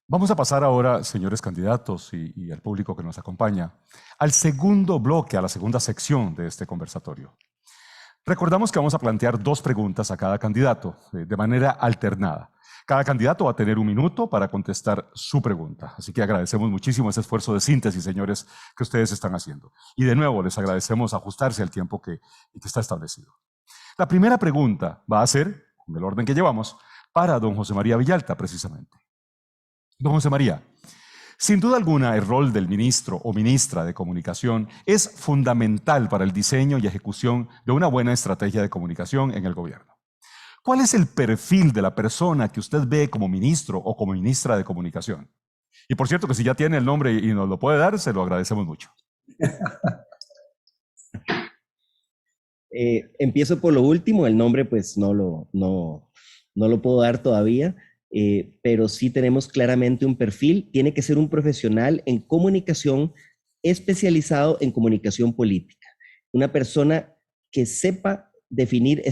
Vamos a pasar ahora, señores candidatos y al público que nos acompaña, al segundo bloque, a la segunda sección de este conversatorio. Recordamos que vamos a plantear 2 preguntas a cada candidato de manera alternada. Cada candidato va a tener 1 minuto para contestar su pregunta. Así que agradecemos muchísimo ese esfuerzo de síntesis, señores, que ustedes están haciendo. Y de nuevo, les agradecemos ajustarse al tiempo que está establecido. La primera pregunta va a ser, en el orden que llevamos, para don José María Villalta, precisamente. Don José María, sin duda alguna, el rol del ministro o ministra de Comunicación es fundamental para el diseño y ejecución de una buena estrategia de comunicación en el gobierno. ¿Cuál es el perfil de la persona que usted ve como ministro o como ministra de Comunicación? Y por cierto, que si ya tiene el nombre y nos lo puede dar, se lo agradecemos mucho. Empiezo por lo último, el nombre pues no lo puedo dar todavía, pero sí tenemos claramente un perfil. Tiene que ser un profesional en comunicación especializado en comunicación política. Una persona que sepa definir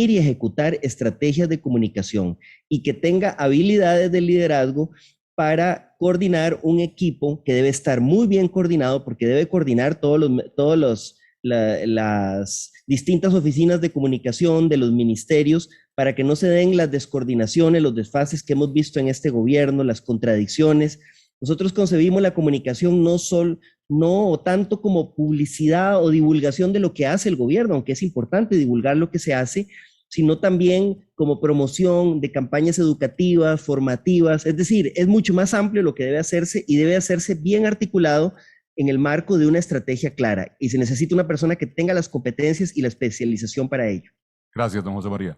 y ejecutar estrategias de comunicación y que tenga habilidades de liderazgo para coordinar un equipo que debe estar muy bien coordinado, porque debe coordinar las distintas oficinas de comunicación de los ministerios para que no se den las descoordinaciones, los desfases que hemos visto en este gobierno, las contradicciones. Nosotros concebimos la comunicación no tanto como publicidad o divulgación de lo que hace el gobierno, aunque es importante divulgar lo que se hace, sino también como promoción de campañas educativas, formativas. Es decir, es mucho más amplio lo que debe hacerse y debe hacerse bien articulado en el marco de una estrategia clara. Y se necesita una persona que tenga las competencias y la especialización para ello. Gracias, don José María.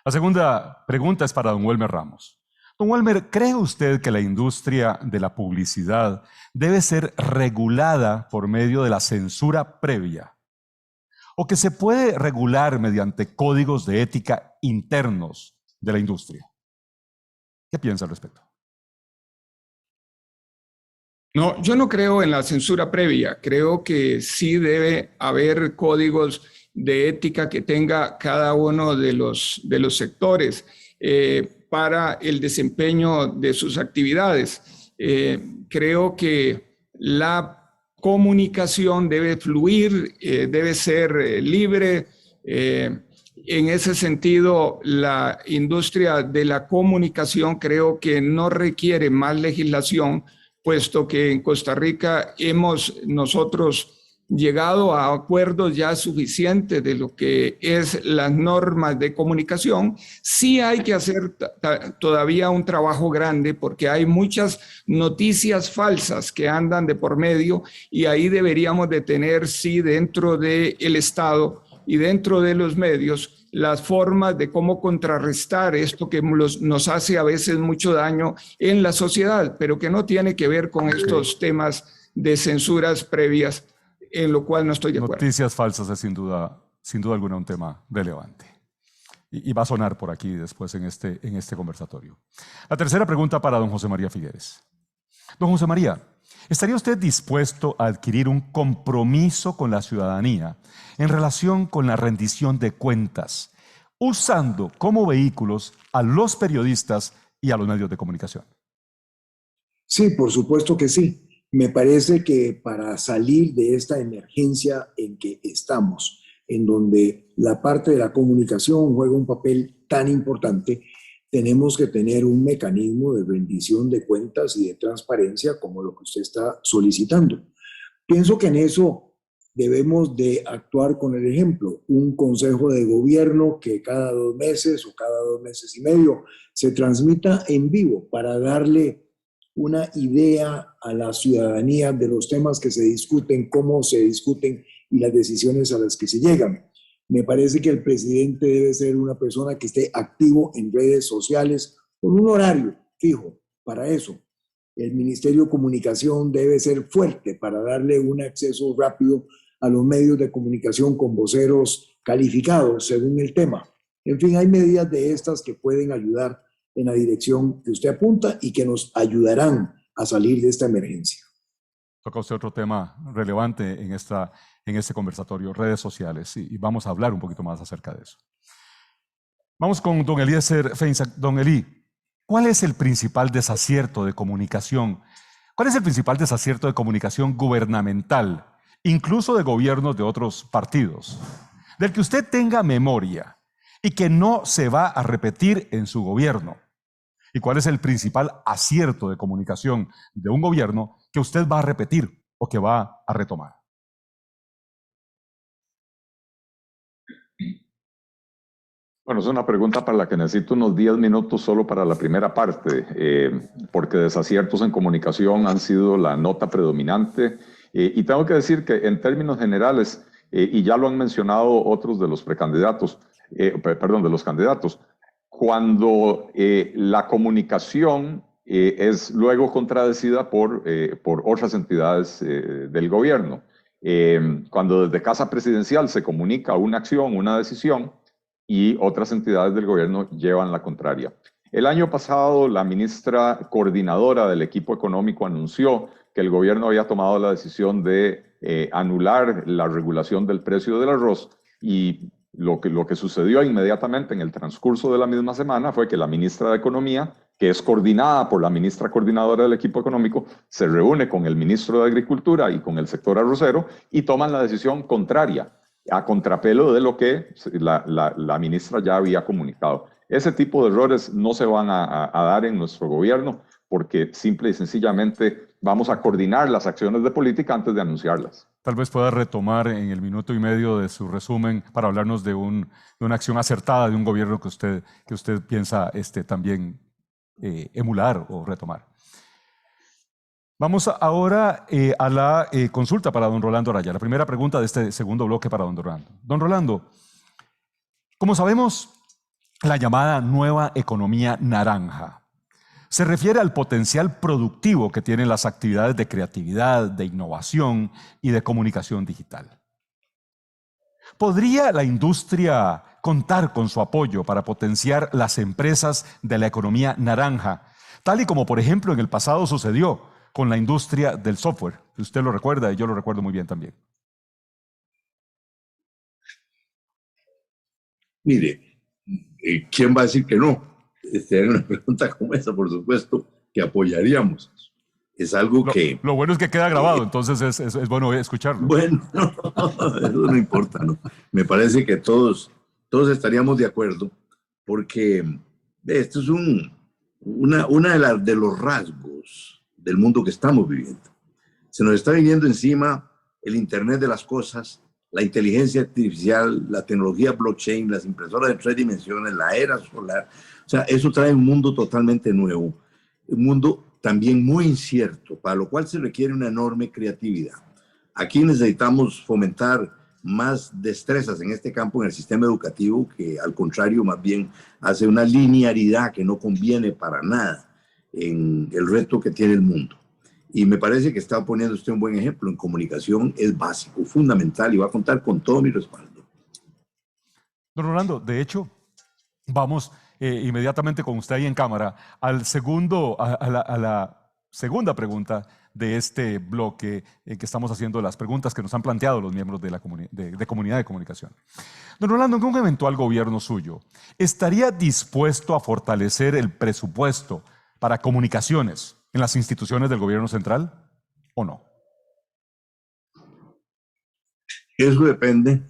La segunda pregunta es para don Welmer Ramos. Don Welmer, ¿cree usted que la industria de la publicidad debe ser regulada por medio de la censura previa? ¿O que se puede regular mediante códigos de ética internos de la industria? ¿Qué piensa al respecto? No, yo no creo en la censura previa. Creo que sí debe haber códigos de ética que tenga cada uno de los sectores para el desempeño de sus actividades. Creo que la comunicación debe fluir, debe ser libre. En ese sentido, la industria de la comunicación creo que no requiere más legislación, puesto que en Costa Rica hemos nosotros llegado a acuerdos ya suficientes de lo que es las normas de comunicación. Sí hay que hacer todavía un trabajo grande porque hay muchas noticias falsas que andan de por medio y ahí deberíamos de tener, sí, dentro del Estado y dentro de los medios, las formas de cómo contrarrestar esto que nos hace a veces mucho daño en la sociedad, pero que no tiene que ver con estos temas de censuras previas, en lo cual no estoy de acuerdo. Noticias falsas es sin duda alguna un tema relevante. y va a sonar por aquí después en este conversatorio. La tercera pregunta para don José María Figueres. Don José María, ¿estaría usted dispuesto a adquirir un compromiso con la ciudadanía en relación con la rendición de cuentas, usando como vehículos a los periodistas y a los medios de comunicación? Sí, por supuesto que sí. Me parece que para salir de esta emergencia en que estamos, en donde la parte de la comunicación juega un papel tan importante, tenemos que tener un mecanismo de rendición de cuentas y de transparencia como lo que usted está solicitando. Pienso que en eso debemos de actuar con el ejemplo. Un consejo de gobierno que cada 2 meses o cada 2 meses y medio se transmita en vivo para darle una idea a la ciudadanía de los temas que se discuten, cómo se discuten y las decisiones a las que se llegan. Me parece que el presidente debe ser una persona que esté activo en redes sociales con un horario fijo para eso. El Ministerio de Comunicación debe ser fuerte para darle un acceso rápido a los medios de comunicación con voceros calificados según el tema. En fin, hay medidas de estas que pueden ayudar en la dirección que usted apunta y que nos ayudarán a salir de esta emergencia. Toca usted otro tema relevante en este conversatorio, redes sociales, y vamos a hablar un poquito más acerca de eso. Vamos con don Eliezer Feinsack. Don Eli, ¿cuál es el principal desacierto de comunicación? ¿Cuál es el principal desacierto de comunicación gubernamental, incluso de gobiernos de otros partidos, del que usted tenga memoria y que no se va a repetir en su gobierno? ¿Y cuál es el principal acierto de comunicación de un gobierno que usted va a repetir o que va a retomar? Bueno, es una pregunta para la que necesito unos 10 minutos solo para la primera parte, porque desaciertos en comunicación han sido la nota predominante. Y tengo que decir que en términos generales, y ya lo han mencionado otros de los precandidatos, de los candidatos, cuando la comunicación es luego contradecida por otras entidades del gobierno. Cuando desde Casa Presidencial se comunica una acción, una decisión, y otras entidades del gobierno llevan la contraria. El año pasado, la ministra coordinadora del equipo económico anunció que el gobierno había tomado la decisión de anular la regulación del precio del arroz, y lo que sucedió inmediatamente en el transcurso de la misma semana fue que la ministra de Economía, que es coordinada por la ministra coordinadora del equipo económico, se reúne con el ministro de Agricultura y con el sector arrocero y toman la decisión contraria, a contrapelo de lo que la ministra ya había comunicado. Ese tipo de errores no se van a dar en nuestro gobierno, porque simple y sencillamente vamos a coordinar las acciones de política antes de anunciarlas. Tal vez pueda retomar en el minuto y medio de su resumen para hablarnos de una acción acertada de un gobierno que usted piensa también emular o retomar. Vamos ahora a la consulta para don Rolando Araya. La primera pregunta de este segundo bloque para don Rolando. Don Rolando, como sabemos, la llamada nueva economía naranja se refiere al potencial productivo que tienen las actividades de creatividad, de innovación y de comunicación digital. ¿Podría la industria contar con su apoyo para potenciar las empresas de la economía naranja, tal y como, por ejemplo, en el pasado sucedió con la industria del software? Usted lo recuerda y yo lo recuerdo muy bien también. Mire, ¿quién va a decir que no? En una pregunta como esa, por supuesto, que apoyaríamos. Es algo que... Lo bueno es que queda grabado, entonces es bueno escucharlo. Bueno, eso no importa, ¿no? Me parece que todos estaríamos de acuerdo, porque esto es una de los rasgos del mundo que estamos viviendo. Se nos está viniendo encima el Internet de las cosas, la inteligencia artificial, la tecnología blockchain, las impresoras de 3 dimensiones, la era solar. O sea, eso trae un mundo totalmente nuevo, un mundo también muy incierto, para lo cual se requiere una enorme creatividad. Aquí necesitamos fomentar más destrezas en este campo, en el sistema educativo, que al contrario, más bien hace una linearidad que no conviene para nada en el reto que tiene el mundo. Y me parece que está poniendo usted un buen ejemplo. En comunicación es básico, fundamental, y va a contar con todo mi respaldo. Don Rolando, de hecho, Vamos inmediatamente con usted ahí en cámara a la segunda pregunta de este bloque que estamos haciendo, las preguntas que nos han planteado los miembros de la Comunidad de Comunicación. Don Rolando, en un eventual gobierno suyo, ¿estaría dispuesto a fortalecer el presupuesto para comunicaciones en las instituciones del gobierno central o no? Eso depende.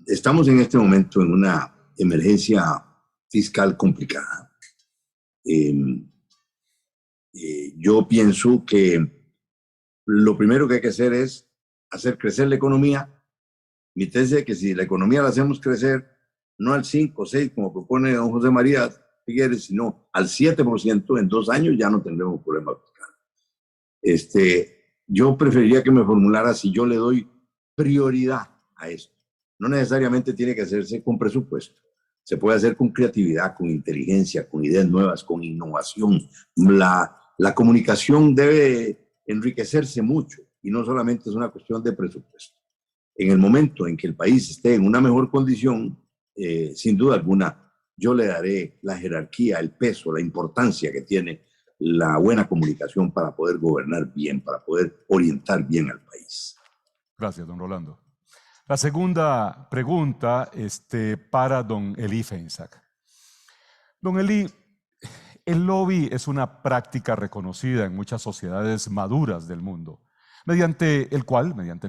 Estamos en este momento en una emergencia fiscal complicada. Yo pienso que lo primero que hay que hacer es hacer crecer la economía. Mi tesis es que si la economía la hacemos crecer, no al 5 o 6 como propone don José María Figueres, sino al 7% en 2 años, ya no tendremos problema fiscal. Yo preferiría que me formulara si yo le doy prioridad a esto. No necesariamente tiene que hacerse con presupuesto. Se puede hacer con creatividad, con inteligencia, con ideas nuevas, con innovación. La comunicación debe enriquecerse mucho y no solamente es una cuestión de presupuesto. En el momento en que el país esté en una mejor condición, sin duda alguna, yo le daré la jerarquía, el peso, la importancia que tiene la buena comunicación para poder gobernar bien, para poder orientar bien al país. Gracias, don Rolando. La segunda pregunta para don Elí Feinsack. Don Elí, el lobby es una práctica reconocida en muchas sociedades maduras del mundo, mediante el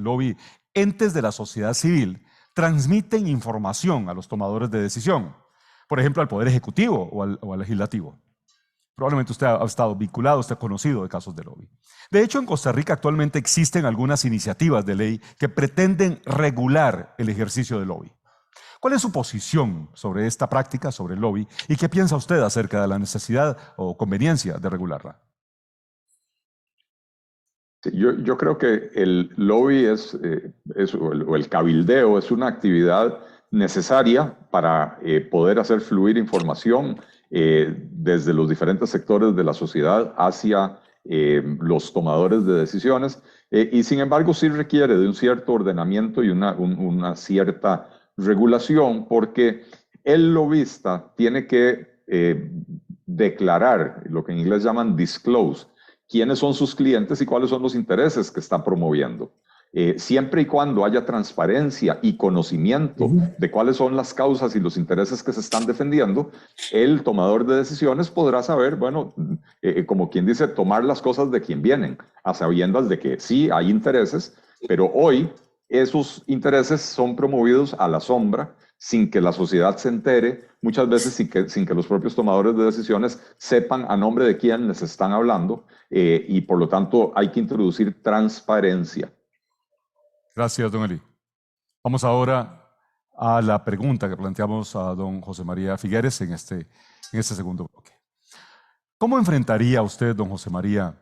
lobby, entes de la sociedad civil transmiten información a los tomadores de decisión, por ejemplo, al Poder Ejecutivo o al Legislativo. Probablemente usted ha estado vinculado, usted ha conocido de casos de lobby. De hecho, en Costa Rica actualmente existen algunas iniciativas de ley que pretenden regular el ejercicio del lobby. ¿Cuál es su posición sobre esta práctica, sobre el lobby, y qué piensa usted acerca de la necesidad o conveniencia de regularla? Yo creo que el lobby o el cabildeo es una actividad necesaria para poder hacer fluir información desde los diferentes sectores de la sociedad hacia los tomadores de decisiones, y sin embargo sí requiere de un cierto ordenamiento y una cierta regulación, porque el lobista tiene que declarar lo que en inglés llaman disclose, quiénes son sus clientes y cuáles son los intereses que está promoviendo. Siempre y cuando haya transparencia y conocimiento de cuáles son las causas y los intereses que se están defendiendo, el tomador de decisiones podrá saber, bueno, como quien dice, tomar las cosas de quien vienen, a sabiendas de que sí hay intereses, pero hoy esos intereses son promovidos a la sombra, sin que la sociedad se entere, muchas veces sin que los propios tomadores de decisiones sepan a nombre de quién les están hablando, y por lo tanto hay que introducir transparencia. Gracias, don Elí. Vamos ahora a la pregunta que planteamos a don José María Figueres en este segundo bloque. ¿Cómo enfrentaría usted, don José María,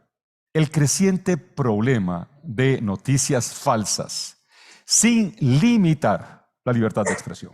el creciente problema de noticias falsas sin limitar la libertad de expresión?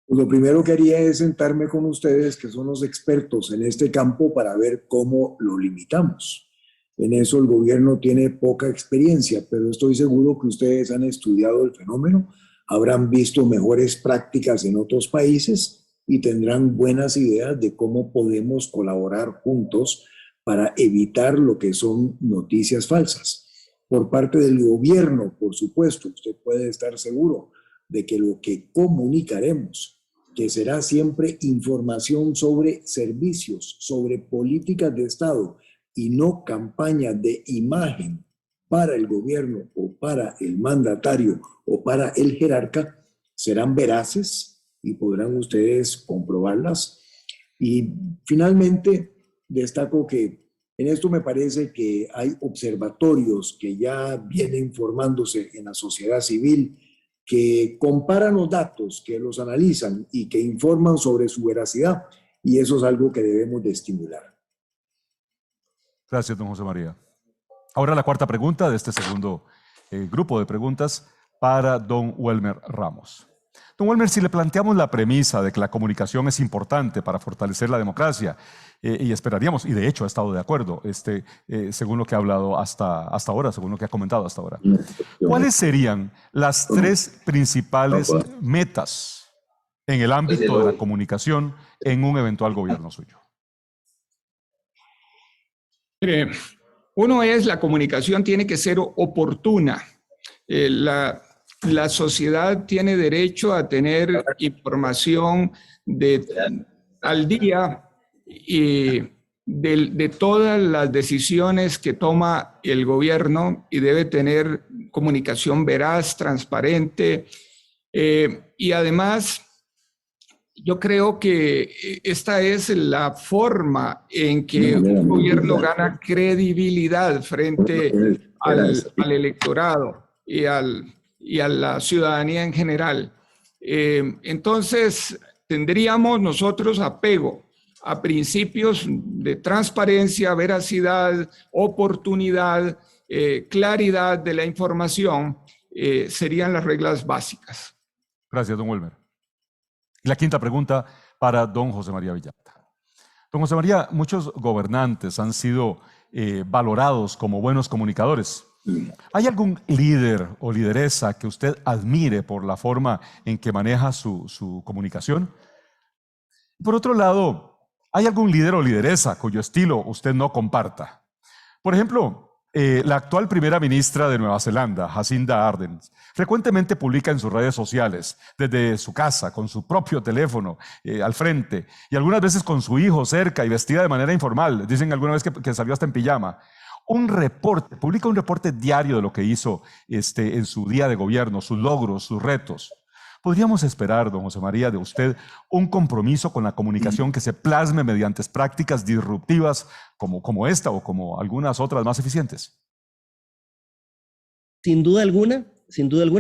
Lo primero que haría es sentarme con ustedes, que son los expertos en este campo, para ver cómo lo limitamos. En eso el gobierno tiene poca experiencia, pero estoy seguro que ustedes han estudiado el fenómeno, habrán visto mejores prácticas en otros países y tendrán buenas ideas de cómo podemos colaborar juntos para evitar lo que son noticias falsas. Por parte del gobierno, por supuesto, usted puede estar seguro de que lo que comunicaremos, que será siempre información sobre servicios, sobre políticas de Estado y no campaña de imagen para el gobierno o para el mandatario o para el jerarca, serán veraces y podrán ustedes comprobarlas. Y finalmente, destaco que en esto me parece que hay observatorios que ya vienen formándose en la sociedad civil, que comparan los datos, que los analizan y que informan sobre su veracidad, y eso es algo que debemos de estimular. Gracias, don José María. Ahora la cuarta pregunta de este segundo grupo de preguntas para don Welmer Ramos. Don Welmer, si le planteamos la premisa de que la comunicación es importante para fortalecer la democracia, y esperaríamos, y de hecho ha estado de acuerdo, según lo que ha hablado hasta ahora, según lo que ha comentado hasta ahora, ¿cuáles serían las 3 principales metas en el ámbito de la comunicación en un eventual gobierno suyo? Uno es, la comunicación tiene que ser oportuna. La sociedad tiene derecho a tener información al día y de todas las decisiones que toma el gobierno, y debe tener comunicación veraz, transparente, y además yo creo que esta es la forma en que un gobierno gana credibilidad frente al electorado y a la ciudadanía en general. Entonces, tendríamos nosotros apego a principios de transparencia, veracidad, oportunidad, claridad de la información, serían las reglas básicas. Gracias, don Wilmer. Y la quinta pregunta para don José María Villalta. Don José María, muchos gobernantes han sido valorados como buenos comunicadores. ¿Hay algún líder o lideresa que usted admire por la forma en que maneja su comunicación? Por otro lado, ¿hay algún líder o lideresa cuyo estilo usted no comparta? Por ejemplo, la actual primera ministra de Nueva Zelanda, Jacinda Ardern, frecuentemente publica en sus redes sociales, desde su casa, con su propio teléfono al frente, y algunas veces con su hijo cerca y vestida de manera informal. Dicen alguna vez que salió hasta en pijama. Publica un reporte diario de lo que hizo en su día de gobierno, sus logros, sus retos. ¿Podríamos esperar, don José María, de usted un compromiso con la comunicación que se plasme mediante prácticas disruptivas como esta o como algunas otras más eficientes? Sin duda alguna,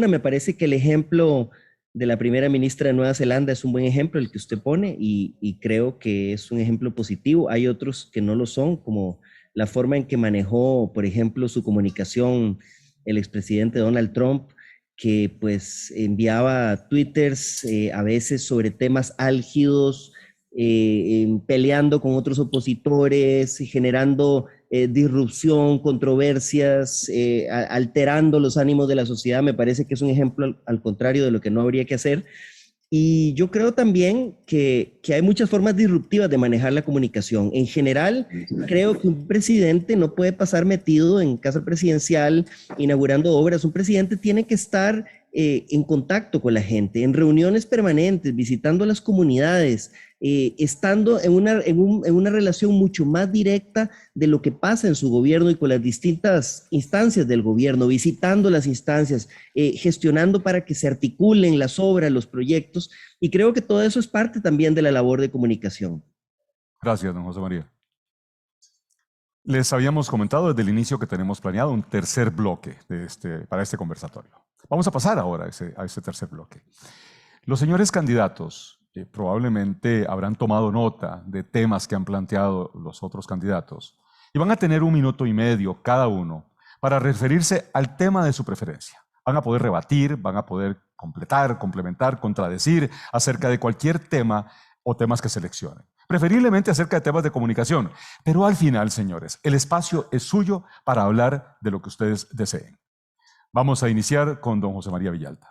me parece que el ejemplo de la primera ministra de Nueva Zelanda es un buen ejemplo, el que usted pone, y creo que es un ejemplo positivo. Hay otros que no lo son, como la forma en que manejó, por ejemplo, su comunicación el expresidente Donald Trump, que pues enviaba twitters a veces sobre temas álgidos, peleando con otros opositores, generando disrupción, controversias, alterando los ánimos de la sociedad. Me parece que es un ejemplo al contrario de lo que no habría que hacer. Y yo creo también que hay muchas formas disruptivas de manejar la comunicación. En general, creo que un presidente no puede pasar metido en casa presidencial inaugurando obras. Un presidente tiene que estar en contacto con la gente, en reuniones permanentes, visitando las comunidades, estando en una relación mucho más directa de lo que pasa en su gobierno y con las distintas instancias del gobierno, visitando las instancias, gestionando para que se articulen las obras, los proyectos, y creo que todo eso es parte también de la labor de comunicación. Gracias, don José María. Les habíamos comentado desde el inicio que tenemos planeado un tercer bloque para este conversatorio. Vamos a pasar ahora a ese tercer bloque. Los señores candidatos probablemente habrán tomado nota de temas que han planteado los otros candidatos y van a tener 1 minuto y medio cada uno para referirse al tema de su preferencia. Van a poder rebatir, van a poder completar, complementar, contradecir acerca de cualquier tema o temas que seleccionen. Preferiblemente acerca de temas de comunicación. Pero al final, señores, el espacio es suyo para hablar de lo que ustedes deseen. Vamos a iniciar con don José María Villalta.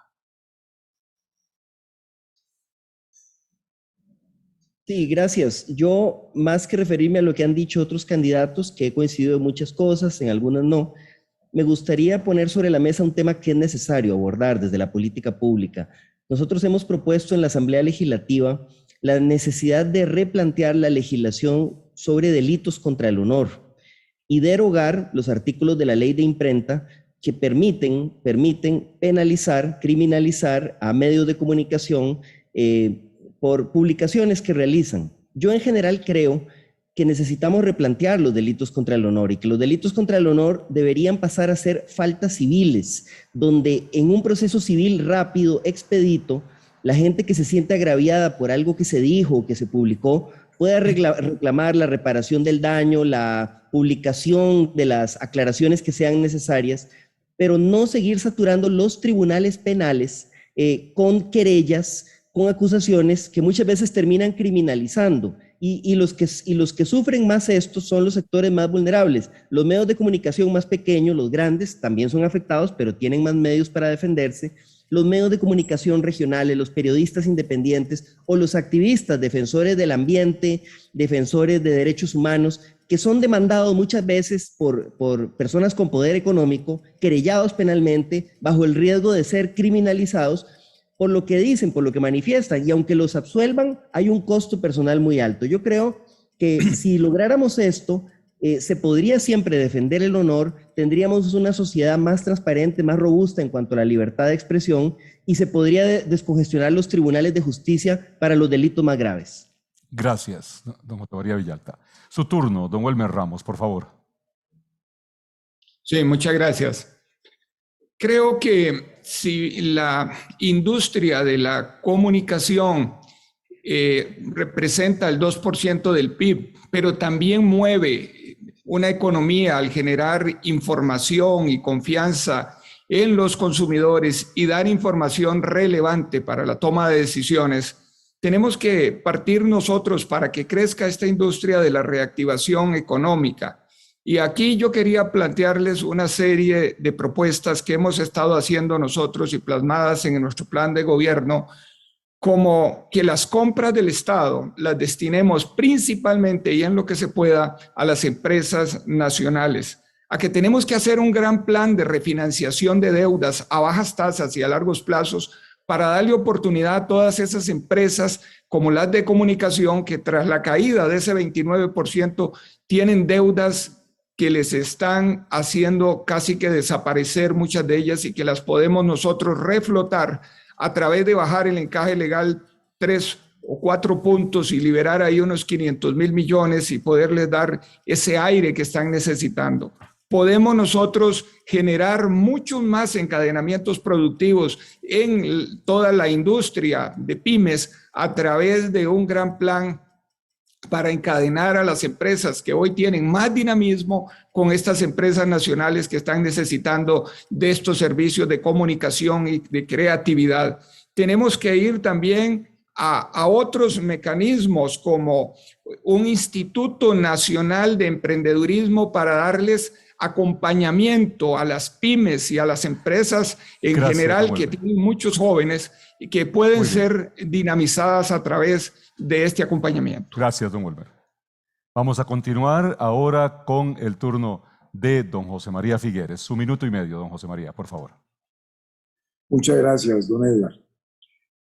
Sí, gracias. Yo, más que referirme a lo que han dicho otros candidatos, que he coincidido en muchas cosas, en algunas no, me gustaría poner sobre la mesa un tema que es necesario abordar desde la política pública. Nosotros hemos propuesto en la Asamblea Legislativa la necesidad de replantear la legislación sobre delitos contra el honor y derogar los artículos de la ley de imprenta que permiten penalizar, criminalizar a medios de comunicación por publicaciones que realizan. Yo en general creo que necesitamos replantear los delitos contra el honor y que los delitos contra el honor deberían pasar a ser faltas civiles, donde en un proceso civil rápido, expedito, la gente que se siente agraviada por algo que se dijo o que se publicó pueda reclamar la reparación del daño, la publicación de las aclaraciones que sean necesarias, pero no seguir saturando los tribunales penales con querellas, con acusaciones que muchas veces terminan criminalizando. Y los que sufren más esto son los sectores más vulnerables. Los medios de comunicación más pequeños, los grandes, también son afectados, pero tienen más medios para defenderse. los medios de comunicación regionales, los periodistas independientes o los activistas, defensores del ambiente, defensores de derechos humanos, que son demandados muchas veces por personas con poder económico, querellados penalmente, bajo el riesgo de ser criminalizados por lo que dicen, por lo que manifiestan, y aunque los absuelvan, hay un costo personal muy alto. Yo creo que si lográramos esto, se podría siempre defender el honor, tendríamos una sociedad más transparente, más robusta en cuanto a la libertad de expresión, y se podría descongestionar los tribunales de justicia para los delitos más graves. Gracias, don José María Villalta. Su turno, don Wilmer Ramos, por favor. Sí, muchas gracias. Creo que si la industria de la comunicación representa el 2% del PIB, pero también mueve una economía al generar información y confianza en los consumidores y dar información relevante para la toma de decisiones, tenemos que partir nosotros para que crezca esta industria de la reactivación económica. Y aquí yo quería plantearles una serie de propuestas que hemos estado haciendo nosotros y plasmadas en nuestro plan de gobierno, como que las compras del Estado las destinemos principalmente y en lo que se pueda a las empresas nacionales, a que tenemos que hacer un gran plan de refinanciación de deudas a bajas tasas y a largos plazos para darle oportunidad a todas esas empresas como las de comunicación que tras la caída de ese 29% tienen deudas que les están haciendo casi que desaparecer muchas de ellas y que las podemos nosotros reflotar a través de bajar el encaje legal 3 o 4 puntos y liberar ahí unos 500.000 millones y poderles dar ese aire que están necesitando. Podemos nosotros generar muchos más encadenamientos productivos en toda la industria de pymes a través de un gran plan para encadenar a las empresas que hoy tienen más dinamismo con estas empresas nacionales que están necesitando de estos servicios de comunicación y de creatividad. Tenemos que ir también a otros mecanismos como un Instituto Nacional de Emprendedurismo para darles acompañamiento a las pymes y a las empresas en general que tienen muchos jóvenes y que pueden ser dinamizadas a través de este acompañamiento. Gracias, don Wilmer. Vamos a continuar ahora con el turno de don José María Figueres. Su minuto y medio, don José María, por favor. Muchas gracias, don Edgar.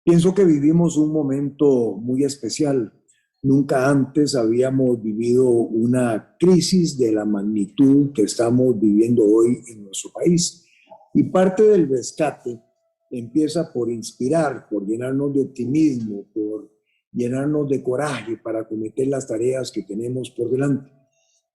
Pienso que vivimos un momento muy especial. Nunca antes habíamos vivido una crisis de la magnitud que estamos viviendo hoy en nuestro país. Y parte del rescate empieza por inspirar, por llenarnos de optimismo, por llenarnos de coraje para acometer las tareas que tenemos por delante.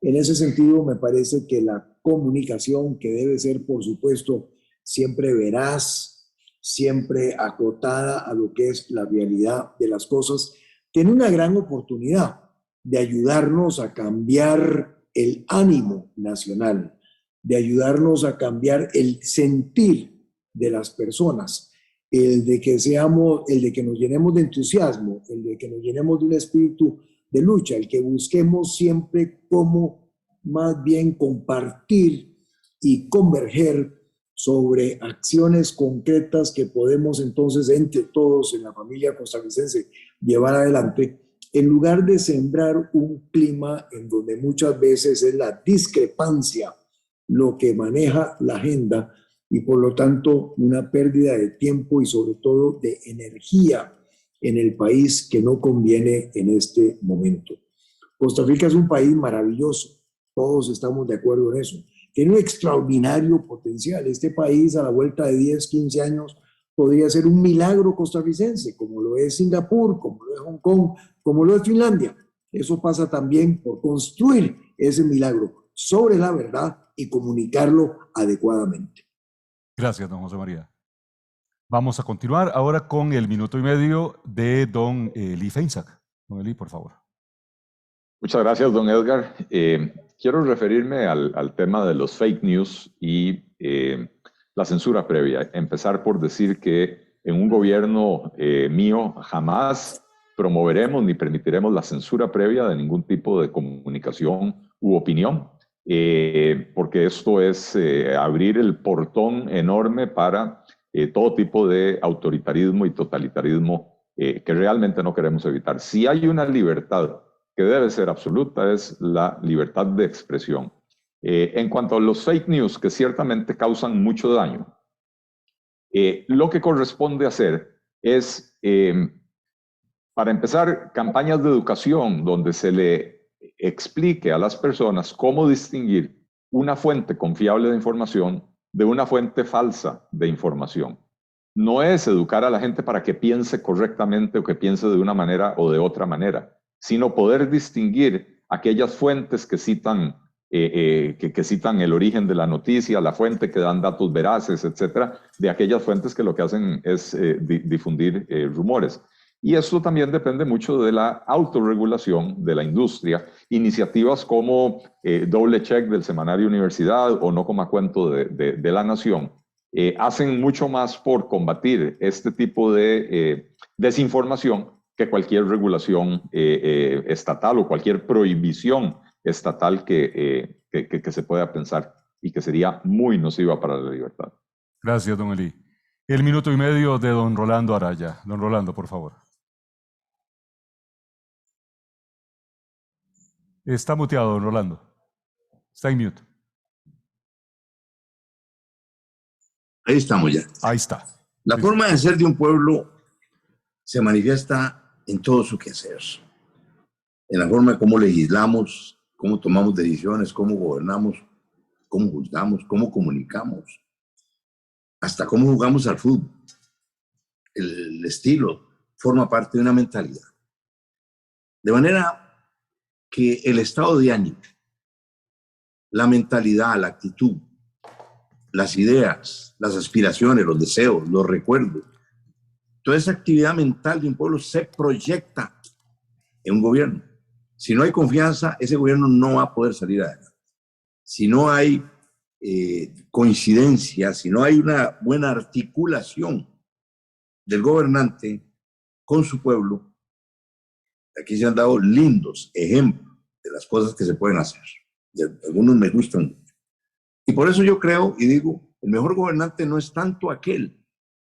En ese sentido, me parece que la comunicación, que debe ser, por supuesto, siempre veraz, siempre acotada a lo que es la realidad de las cosas, tiene una gran oportunidad de ayudarnos a cambiar el ánimo nacional, de ayudarnos a cambiar el sentir de las personas, el de que nos llenemos de entusiasmo, el de que nos llenemos de un espíritu de lucha, el que busquemos siempre cómo más bien compartir y converger sobre acciones concretas que podemos entonces entre todos en la familia costarricense llevar adelante, en lugar de sembrar un clima en donde muchas veces es la discrepancia lo que maneja la agenda y por lo tanto una pérdida de tiempo y sobre todo de energía en el país que no conviene en este momento. Costa Rica es un país maravilloso, todos estamos de acuerdo en eso. Tiene un extraordinario potencial. Este país a la vuelta de 10, 15 años podría ser un milagro costarricense, como lo es Singapur, como lo es Hong Kong, como lo es Finlandia. Eso pasa también por construir ese milagro sobre la verdad y comunicarlo adecuadamente. Gracias, don José María. Vamos a continuar ahora con el minuto y medio de don Eli Feinsack. Don Eli, por favor. Muchas gracias, don Edgar. Quiero referirme al tema de los fake news y la censura previa. Empezar por decir que en un gobierno mío jamás promoveremos ni permitiremos la censura previa de ningún tipo de comunicación u opinión, porque esto es abrir el portón enorme para todo tipo de autoritarismo y totalitarismo que realmente no queremos evitar. Si hay una libertad que debe ser absoluta, es la libertad de expresión. En cuanto a los fake news, que ciertamente causan mucho daño, lo que corresponde hacer es, para empezar, campañas de educación donde se le explique a las personas cómo distinguir una fuente confiable de información de una fuente falsa de información. No es educar a la gente para que piense correctamente o que piense de una manera o de otra manera, sino poder distinguir aquellas fuentes que citan, que citan el origen de la noticia, la fuente que dan datos veraces, etcétera, de aquellas fuentes que lo que hacen es difundir rumores. Y eso también depende mucho de la autorregulación de la industria. Iniciativas como Doble Check del Semanario Universidad o No Coma Cuento de La Nación hacen mucho más por combatir este tipo de desinformación que cualquier regulación estatal o cualquier prohibición estatal que se pueda pensar y que sería muy nociva para la libertad. Gracias, don Eli. El minuto y medio de don Rolando Araya. Don Rolando, por favor. Está muteado, don Rolando. Está en mute. Ahí estamos ya. Ahí está. La forma de ser de un pueblo se manifiesta en todo su quehacer. En la forma de cómo legislamos, cómo tomamos decisiones, cómo gobernamos, cómo juzgamos, cómo comunicamos, hasta cómo jugamos al fútbol. El estilo forma parte de una mentalidad. De manera que el estado de ánimo, la mentalidad, la actitud, las ideas, las aspiraciones, los deseos, los recuerdos, toda esa actividad mental de un pueblo se proyecta en un gobierno. Si no hay confianza, ese gobierno no va a poder salir adelante. Si no hay coincidencia, si no hay una buena articulación del gobernante con su pueblo, aquí se han dado lindos ejemplos de las cosas que se pueden hacer. Y algunos me gustan mucho. Y por eso yo creo y digo, el mejor gobernante no es tanto aquel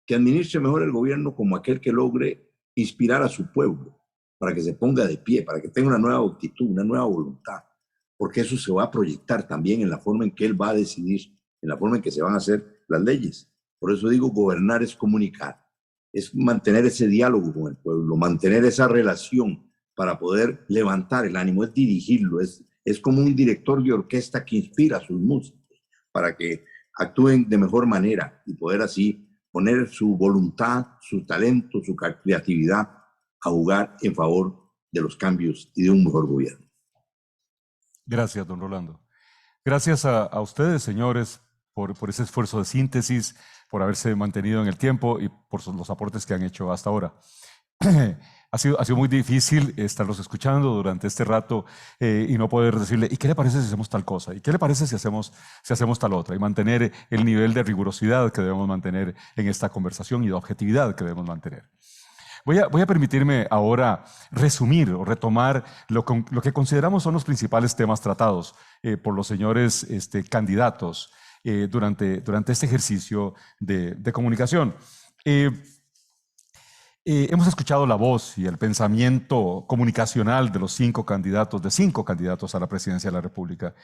que administre mejor el gobierno como aquel que logre inspirar a su pueblo para que se ponga de pie, para que tenga una nueva actitud, una nueva voluntad, porque eso se va a proyectar también en la forma en que él va a decidir, en la forma en que se van a hacer las leyes. Por eso digo, gobernar es comunicar, es mantener ese diálogo con el pueblo, mantener esa relación para poder levantar el ánimo, es dirigirlo, es como un director de orquesta que inspira a sus músicos para que actúen de mejor manera y poder así poner su voluntad, su talento, su creatividad a jugar en favor de los cambios y de un mejor gobierno. Gracias, don Rolando. Gracias a ustedes, señores, por ese esfuerzo de síntesis, por haberse mantenido en el tiempo y por los aportes que han hecho hasta ahora. Ha sido muy difícil estarlos escuchando durante este rato y no poder decirle, ¿y qué le parece si hacemos tal cosa? ¿Y qué le parece si hacemos tal otra? Y mantener el nivel de rigurosidad que debemos mantener en esta conversación y de objetividad que debemos mantener. Voy a permitirme ahora resumir o retomar lo que consideramos son los principales temas tratados por los señores candidatos durante este ejercicio de comunicación. Hemos escuchado la voz y el pensamiento comunicacional de cinco candidatos a la presidencia de la República.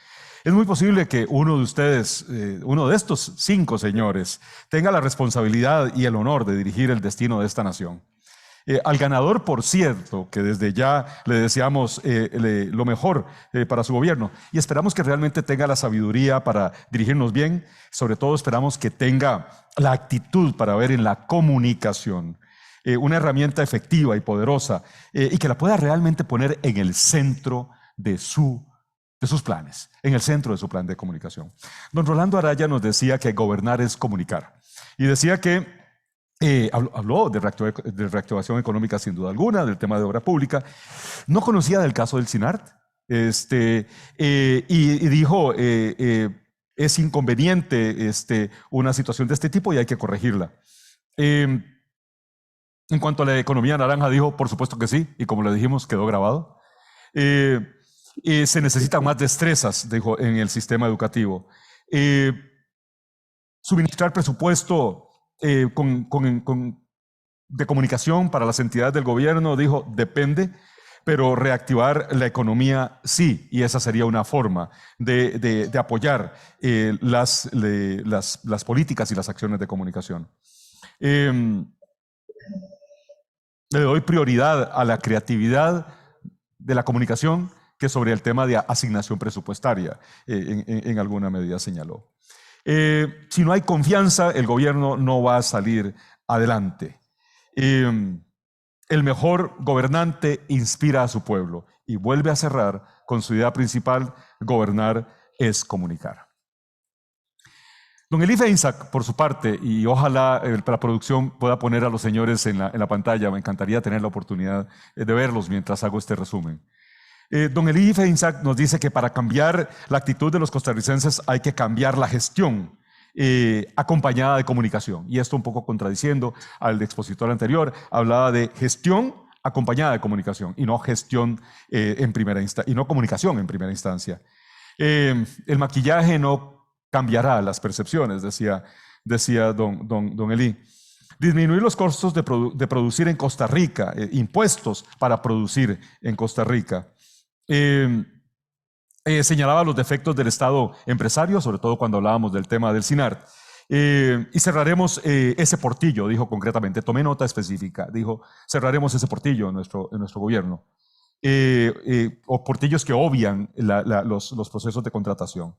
Es muy posible que uno de ustedes, uno de estos 5 señores, tenga la responsabilidad y el honor de dirigir el destino de esta nación. Al ganador, por cierto, que desde ya le deseamos lo mejor para su gobierno y esperamos que realmente tenga la sabiduría para dirigirnos bien. Sobre todo esperamos que tenga la actitud para ver en la comunicación una herramienta efectiva y poderosa y que la pueda realmente poner en el centro de sus planes, en el centro de su plan de comunicación. Don Rolando Araya nos decía que gobernar es comunicar y decía que habló de reactivación económica sin duda alguna, del tema de obra pública. No conocía del caso del SINART y dijo, es inconveniente una situación de este tipo y hay que corregirla. En cuanto a la economía naranja, dijo, por supuesto que sí, y como le dijimos, quedó grabado. Se necesitan más destrezas, dijo, en el sistema educativo. Suministrar presupuesto de comunicación para las entidades del gobierno dijo, depende, pero reactivar la economía sí, y esa sería una forma de apoyar las políticas y las acciones de comunicación. Le doy prioridad a la creatividad de la comunicación que sobre el tema de asignación presupuestaria, en alguna medida señaló. Si no hay confianza, el gobierno no va a salir adelante. El mejor gobernante inspira a su pueblo, y vuelve a cerrar con su idea principal: gobernar es comunicar. Don Elí Feinsack, por su parte, y ojalá la producción pueda poner a los señores en la pantalla, me encantaría tener la oportunidad de verlos mientras hago este resumen. Don Elí Feinsack nos dice que para cambiar la actitud de los costarricenses hay que cambiar la gestión acompañada de comunicación. Y esto un poco contradiciendo al expositor anterior, hablaba de gestión acompañada de comunicación y no gestión en primera instancia, y no comunicación en primera instancia. El maquillaje no cambiará las percepciones, decía don Elí. Disminuir los costos de producir en Costa Rica, impuestos para producir en Costa Rica. Señalaba los defectos del Estado empresario, sobre todo cuando hablábamos del tema del SINART. Y cerraremos ese portillo, dijo concretamente, tomé nota específica, dijo, cerraremos ese portillo en nuestro gobierno. O portillos que obvian los procesos de contratación.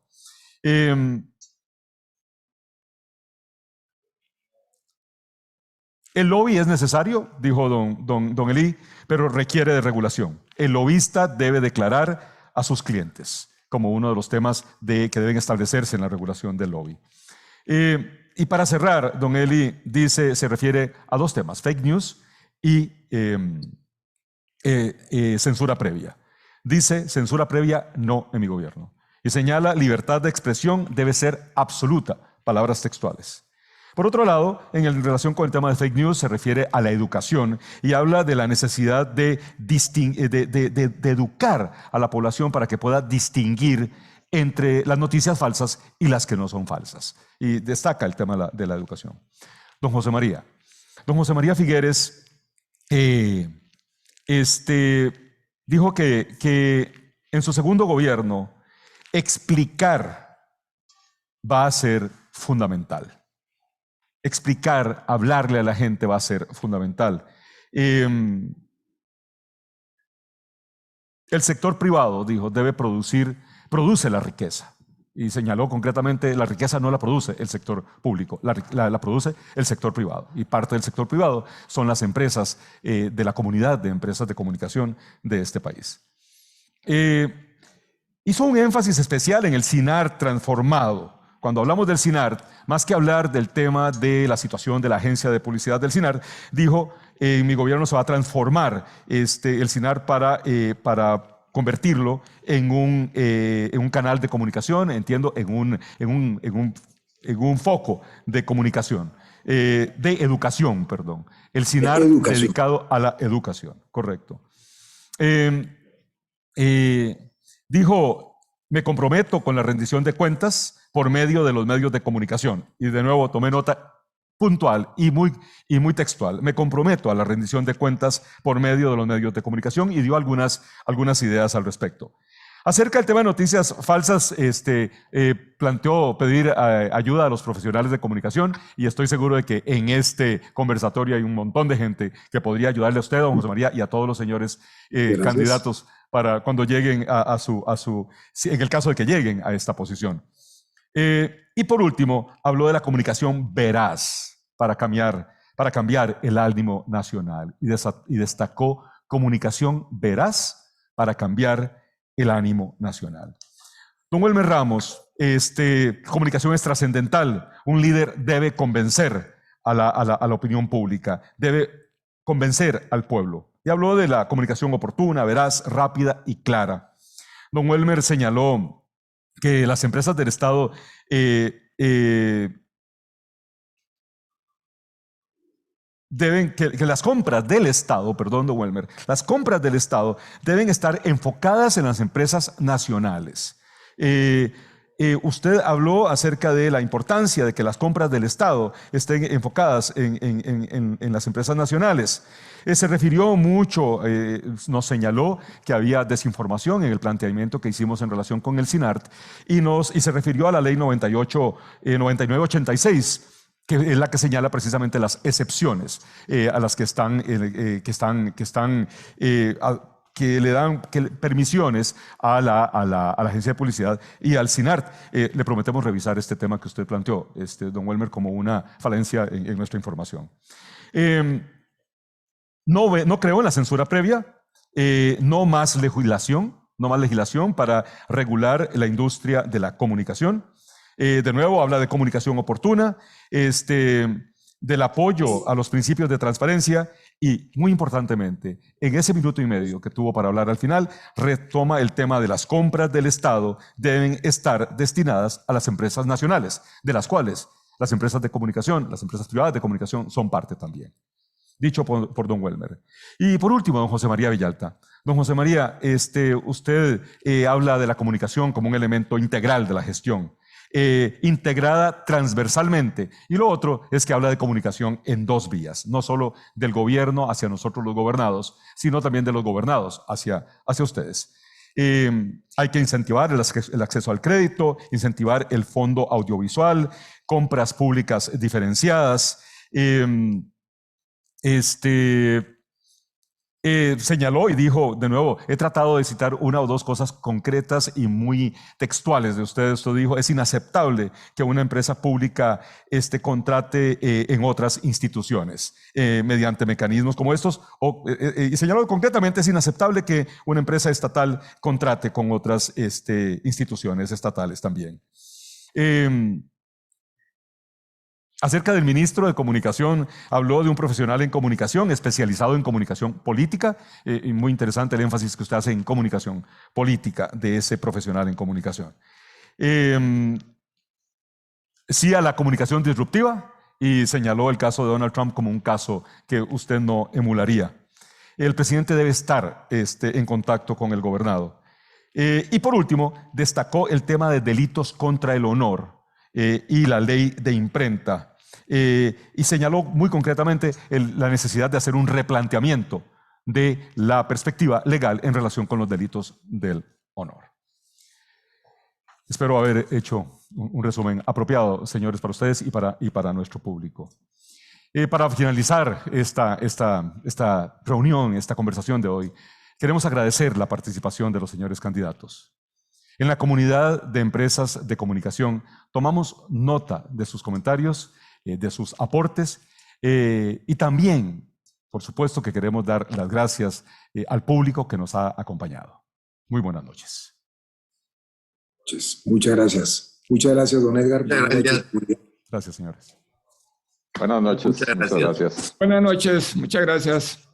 El lobby es necesario, dijo don Elí, pero requiere de regulación. El lobista debe declarar a sus clientes como uno de los temas que deben establecerse en la regulación del lobby. Y para cerrar, don Elí dice, se refiere a dos temas: fake news y censura previa. Dice, censura previa no en mi gobierno. Y señala, libertad de expresión debe ser absoluta, palabras textuales. Por otro lado, en relación con el tema de fake news, se refiere a la educación y habla de la necesidad de educar a la población para que pueda distinguir entre las noticias falsas y las que no son falsas. Y destaca el tema de la educación. Don José María Figueres dijo que en su segundo gobierno explicar va a ser fundamental. Explicar, hablarle a la gente va a ser fundamental. El sector privado, dijo, produce la riqueza. Y señaló concretamente, la riqueza no la produce el sector público, la produce el sector privado. Y parte del sector privado son las empresas de la comunidad de empresas de comunicación de este país. Hizo un énfasis especial en el SINART transformado. Cuando hablamos del SINART, más que hablar del tema de la situación de la agencia de publicidad del SINART, dijo, en mi gobierno se va a transformar el SINART para convertirlo en un canal de comunicación, entiendo, en un foco de comunicación, de educación, perdón. El SINART dedicado a la educación, correcto. Dijo, me comprometo con la rendición de cuentas por medio de los medios de comunicación. Y de nuevo tomé nota puntual y muy textual. Me comprometo a la rendición de cuentas por medio de los medios de comunicación, y dio algunas ideas al respecto. Acerca del tema de noticias falsas, planteó pedir ayuda a los profesionales de comunicación, y estoy seguro de que en este conversatorio hay un montón de gente que podría ayudarle a usted, don José María, y a todos los señores candidatos para cuando lleguen en el caso de que lleguen a esta posición. Y por último, habló de la comunicación veraz para cambiar el ánimo nacional, y destacó comunicación veraz para cambiar el ánimo nacional. Don Wilmer Ramos, comunicación es trascendental. Un líder debe convencer a la opinión pública, debe convencer al pueblo. Y habló de la comunicación oportuna, veraz, rápida y clara. Don Wilmer señaló que las empresas del Estado que las compras del Estado, perdón, don Wilmer, las compras del Estado deben estar enfocadas en las empresas nacionales. usted habló acerca de la importancia de que las compras del Estado estén enfocadas en las empresas nacionales. Se refirió mucho, nos señaló que había desinformación en el planteamiento que hicimos en relación con el SINART y se refirió a la ley 9986, que es la que señala precisamente las excepciones a las que le dan permisiones a la agencia de publicidad y al SINART. Le prometemos revisar este tema que usted planteó, don Welmer, como una falencia en nuestra información. No creo en la censura previa, no más legislación para regular la industria de la comunicación. De nuevo, habla de comunicación oportuna, del apoyo a los principios de transparencia y, muy importantemente, en ese minuto y medio que tuvo para hablar al final, retoma el tema de las compras del Estado deben estar destinadas a las empresas nacionales, de las cuales las empresas de comunicación, las empresas privadas de comunicación son parte también. Dicho por don Welmer. Y por último, don José María Villalta. Don José María, usted habla de la comunicación como un elemento integral de la gestión. Integrada transversalmente. Y lo otro es que habla de comunicación en dos vías, no solo del gobierno hacia nosotros los gobernados, sino también de los gobernados hacia ustedes. Hay que incentivar el acceso al crédito, incentivar el fondo audiovisual, compras públicas diferenciadas. Señaló y dijo, de nuevo, he tratado de citar una o dos cosas concretas y muy textuales de ustedes. Esto dijo, es inaceptable que una empresa pública contrate en otras instituciones mediante mecanismos como estos. Y señaló concretamente, es inaceptable que una empresa estatal contrate con otras instituciones estatales también. Acerca del ministro de Comunicación, habló de un profesional en comunicación, especializado en comunicación política, y muy interesante el énfasis que usted hace en comunicación política de ese profesional en comunicación. Sí a la comunicación disruptiva, y señaló el caso de Donald Trump como un caso que usted no emularía. El presidente debe estar en contacto con el gobernado. Y por último, destacó el tema de delitos contra el honor y la ley de imprenta. Y señaló muy concretamente la necesidad de hacer un replanteamiento de la perspectiva legal en relación con los delitos del honor. Espero haber hecho un resumen apropiado, señores, para ustedes y para nuestro público. Para finalizar esta reunión, esta conversación de hoy, queremos agradecer la participación de los señores candidatos. En la comunidad de empresas de comunicación tomamos nota de sus comentarios, de sus aportes y también, por supuesto, que queremos dar las gracias al público que nos ha acompañado. Muy buenas noches. Muchas gracias. Muchas gracias, don Edgar. Gracias, señores. Buenas noches. Muchas gracias. Buenas noches. Muchas gracias.